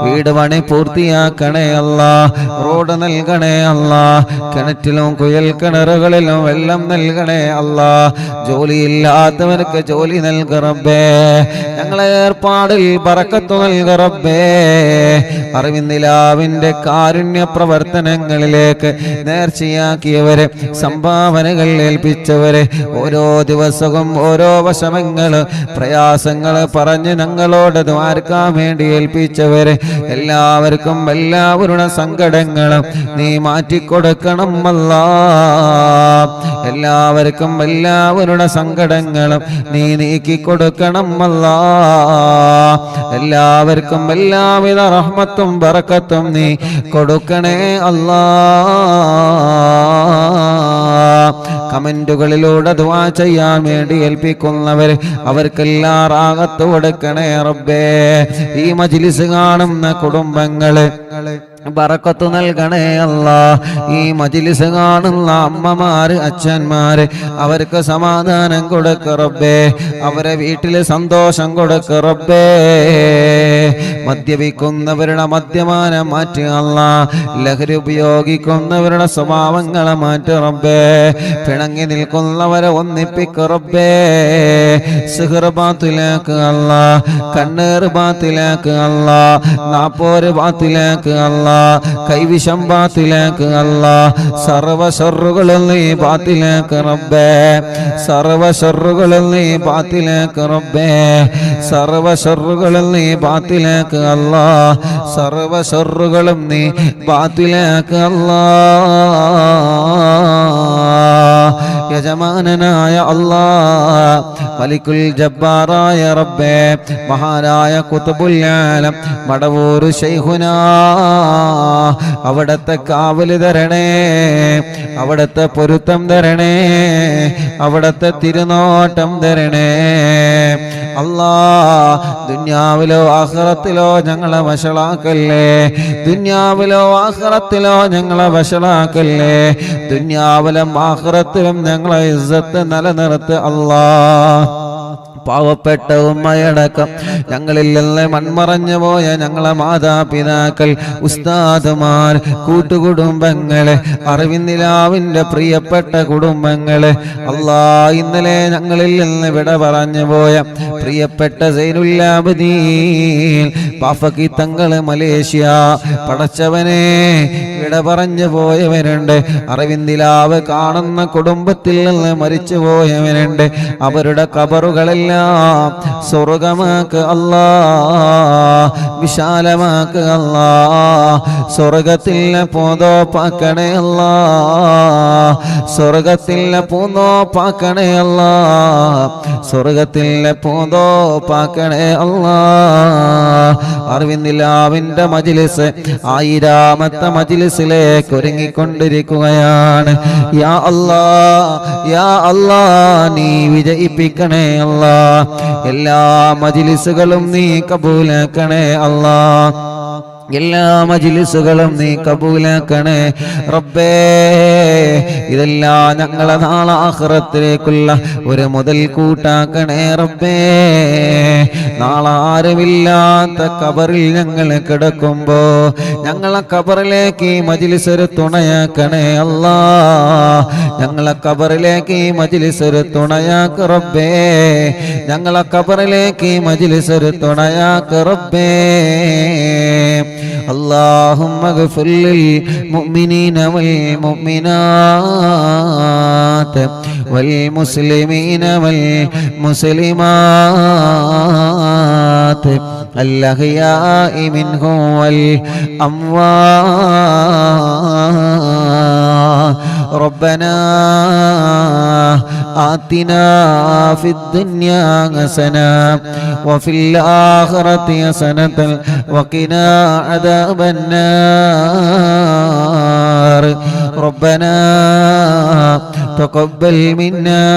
വീട് പണി പൂർത്തിയാക്കണേ അല്ലാ. റോഡ് നൽകണേ അല്ലാ. കിണറ്റിലും കുയൽ കിണറുകളിലും വെള്ളം നൽകണേ അല്ലാ. ജോലിയില്ലാത്തവർക്ക് ജോലി നൽകുക റബ്ബേ. ഞങ്ങളെ ഏർപ്പാടിൽ ബറക്കത്ത് നൽകുക റബ്ബേ. അറിവിന്ദിലാവിന്റെ കാരുണ്യ പ്രവർത്തനങ്ങളിലേക്ക് നേർച്ചയാക്കിയവരെ, സംഭാവനകൾ ഏൽപ്പിച്ചവരെ, ഓരോ ദിവസവും ഓരോ വിഷമങ്ങള്, പ്രയാസങ്ങള് പറഞ്ഞ് ഞങ്ങളോട് ദ്വാരക്കാൻ വേണ്ടി ഏൽപ്പിച്ചവരെ എല്ലാവർക്കും എല്ലാവരുടെ സങ്കടങ്ങളും നീ മാറ്റിക്കൊടുക്കണം അല്ലാ. എല്ലാവർക്കും എല്ലാവരുടെ സങ്കടങ്ങളും നീ നീക്കിക്കൊടുക്കണം അല്ലാ. എല്ലാവർക്കും എല്ലാവിധ റഹ്മത്തും ബറക്കത്തും നീ കൊടുക്കണേ അല്ലാ. കമന്റുകളിലൂടെ ദുആ ചെയ്യാൻ വേണ്ടി ഏൽപ്പിക്കുന്നവർ അവർക്കെല്ലാം റാഹത്ത് കൊടുക്കണേ റബ്ബേ. ഈ മജ്ലിസ് കാണുന്ന കുടുംബങ്ങള് ബറക്കത്ത് നൽകണേ അല്ലാ. ഈ മജ്ലിസ് കാണുന്ന അമ്മമാര്, അച്ഛന്മാര് അവർക്ക് സമാധാനം കൊടുക്ക റബ്ബേ. അവരെ വീട്ടില് സന്തോഷം കൊടുക്ക റബ്ബേ. മദ്യപിക്കുന്നവരുടെ മദ്യപാനം മാറ്റി അല്ലാ. ലഹരി ഉപയോഗിക്കുന്നവരുടെ സ്വഭാവങ്ങളെ മാറ്റി റബ്ബേ. പിണങ്ങി നിൽക്കുന്നവരെ ഒന്നിപ്പിക്ക റബ്ബേ. സിഹർ ബാത്തിലാക്ക് അല്ലാ. കണ്ണേർ ബാത്തിലാക്ക് അല്ലാ. നാപ്പോര് ബാത്തിലാക്ക് അല്ലാ. അല്ലാ കൈവിഷം ബാത്തിലാക്ക് അല്ലാ സർവ ശർറുകളും നീ ബാത്തിലാക്ക് റബ്ബേ സർവ ശർറുകളും നീ ബാത്തിലാക്ക് റബ്ബേ സർവ ശർറുകളും നീ ബാത്തിലാക്ക് അല്ലാ സർവ ശർറുകളും നീ ബാത്തിലാക്ക് അല്ലാ യജമാനനായ അല്ലാ മലിക്കുൽ ജബ്ബാറായ റബ്ബേ മഹാനായ ഖുത്ബുൽ ആലം മടവൂർ ശൈഖുനാ അവിടത്തെ കാവല് തരണേ അവിടത്തെ പൊരുത്തം തരണേ അവിടത്തെ തിരുനോട്ടം തരണേ അല്ലാ ദുനിയാവിലോ ആഖിറത്തിലോ ഞങ്ങളെ വശളാക്കല്ലേ ദുനിയാവിലോ ആഖിറത്തിലോ ഞങ്ങളെ വശളാക്കല്ലേ ദുനിയാവിലും ആഖിറത്തിലും ഞങ്ങളെ ഇസ്സത്ത് നിലനിർത്ത് അല്ലാ പാവപ്പെട്ട ഉമ്മയടക്കം ഞങ്ങളിൽ നിന്ന് മൺമറഞ്ഞു പോയ ഞങ്ങളെ മാതാപിതാക്കൾ ഉസ്താദുമാർ കൂട്ടുകുടുംബങ്ങളെ അറിവിന്ദിലാവിൻ്റെ പ്രിയപ്പെട്ട കുടുംബങ്ങളെ അല്ലാ ഇന്നലെ ഞങ്ങളിൽ നിന്ന് വിട പറഞ്ഞു പോയ പ്രിയപ്പെട്ട സൈനുല്ലാബദീൻ പാഫക്കി തങ്ങള് മലേഷ്യ പടച്ചവനെ വിട പറഞ്ഞു പോയവരുണ്ട് അറിവിന്ദിലാവ് കാണുന്ന കുടുംബത്തിൽ നിന്ന് മരിച്ചു പോയവരുണ്ട് അവരുടെ ഖബറുകളെല്ലാം സ്വർഗമാക്ക് അല്ലാ വിശാലമാക്ക് അല്ലാ സ്വർഗത്തിലെ പൂന്തോപ്പാക്കണേ അല്ലാ സ്വർഗത്തിലെ പൂന്തോപ്പാക്കണേ അല്ലാ സ്വർഗത്തിലെ പൂന്തോപ്പാക്കണേ അല്ലാ അറിവിന്ദിലാവിൻ്റെ മജ്ലിസ് 1000ാമത്തെ മജ്ലിസിലേക്ക് ഒരുങ്ങിക്കൊണ്ടിരിക്കുകയാണ് യാ അല്ലാ യാ അല്ലാ നീ വിജയിപ്പിക്കണേ അല്ലാ എല്ലാ മജ്ലിസുകളും നീ കബൂലാക്കണേ അല്ലാ എല്ലാ മജ്ലിസുകളും നീ കബൂലാക്കണേ റബ്ബേ ഇതെല്ലാം ഞങ്ങളെ നാളെ ആഖിറത്തിലേക്കുള്ള ഒരു മുതൽ കൂട്ടാക്കണേ റബ്ബേ നാളെ ആരുമില്ലാത്ത ഖബറിൽ ഞങ്ങൾ കിടക്കുമ്പോ ഞങ്ങളെ ഖബറിലേക്ക് ഈ മജ്ലിസ് ഒരു തുണയാക്കണേ അല്ലാ ഞങ്ങളെ ഖബറിലേക്ക് ഈ മജ്ലിസ് ഒരു തുണയാക്ക് റബ്ബേ ഞങ്ങളെ ഖബറിലേക്ക് ഈ മജ്ലിസ് ഒരു തുണയാക്ക് റബ്ബേ اللهم اغفر للمؤمنين والمؤمنات والمسلمين والمسلمات الأحياء منهم والأموات ربنا آتنا في الدنيا حسنة وفي الآخرة حسنة وقنا عذاب النار ربنا تقبل منا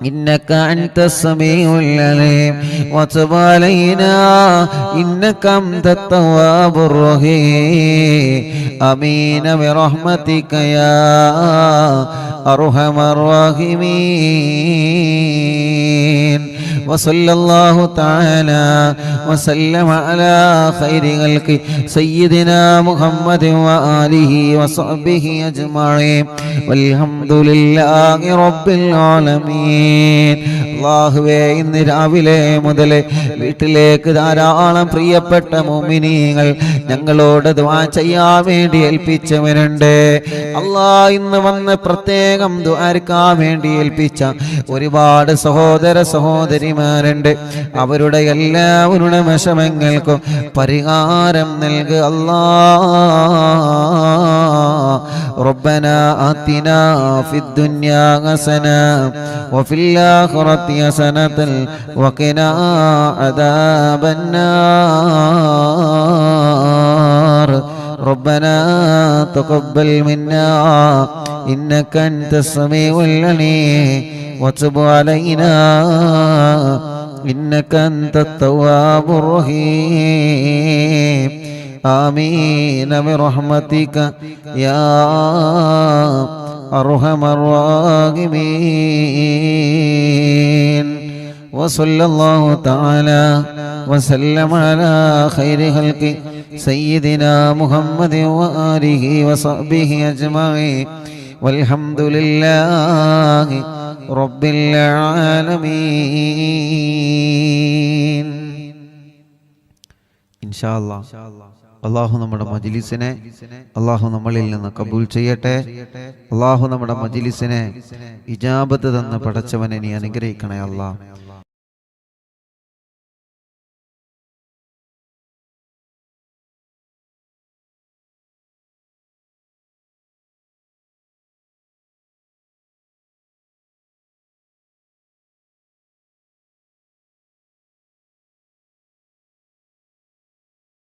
إنك أنت السميع العليم وتب علينا إنك أنت التواب الرحيم آمين برحمتك يا أرحم الراحمين وصلى الله تعالى وسلم على خير خلق سيدنا محمد وآله وصحبه أجمعين والحمد لله رب العالمين അല്ലാഹുവേ ഇന്ന് രാവിലെ മുതൽ വീട്ടിലേക്ക് ധാരാളം പ്രിയപ്പെട്ട മുഅ്മിനീങ്ങൾ ഞങ്ങളോട് ദുആ ചെയ്യാൻ വേണ്ടി ഏൽപ്പിച്ചവരുണ്ട് അല്ലാ ഇന്ന് വന്ന് പ്രത്യേകം ദുആർക്കാൻ വേണ്ടി ഏൽപ്പിച്ച ഒരുപാട് സഹോദര സഹോദരിമാരുണ്ട് അവരുടെ എല്ലാവരുടെ വിഷമങ്ങൾക്കും പരിഹാരം നൽകുക അല്ലാ ربنا آتنا في الدنيا حسنة وفي الآخرة حسنة وقنا عذاب النار ربنا تقبل منا إنك أنت السميع العليم وتب علينا إنك أنت التواب الرحيم آمين برحمتك يا أرحم الراحمين وصلى الله تعالى وسلم على خير خلق سيدنا محمد وآله وصحبه أجمعين والحمد لله رب العالمين إن شاء الله അള്ളാഹു നമ്മുടെ മജ്ലിസിനെ അള്ളാഹു നമ്മളിൽ നിന്ന് കബൂൽ ചെയ്യട്ടെ. അള്ളാഹു നമ്മുടെ മജ്ലിസിനെ ഇജാബത്ത് തന്ന് പടച്ചവനെ നീ അനുഗ്രഹിക്കണേ അല്ലാഹ്.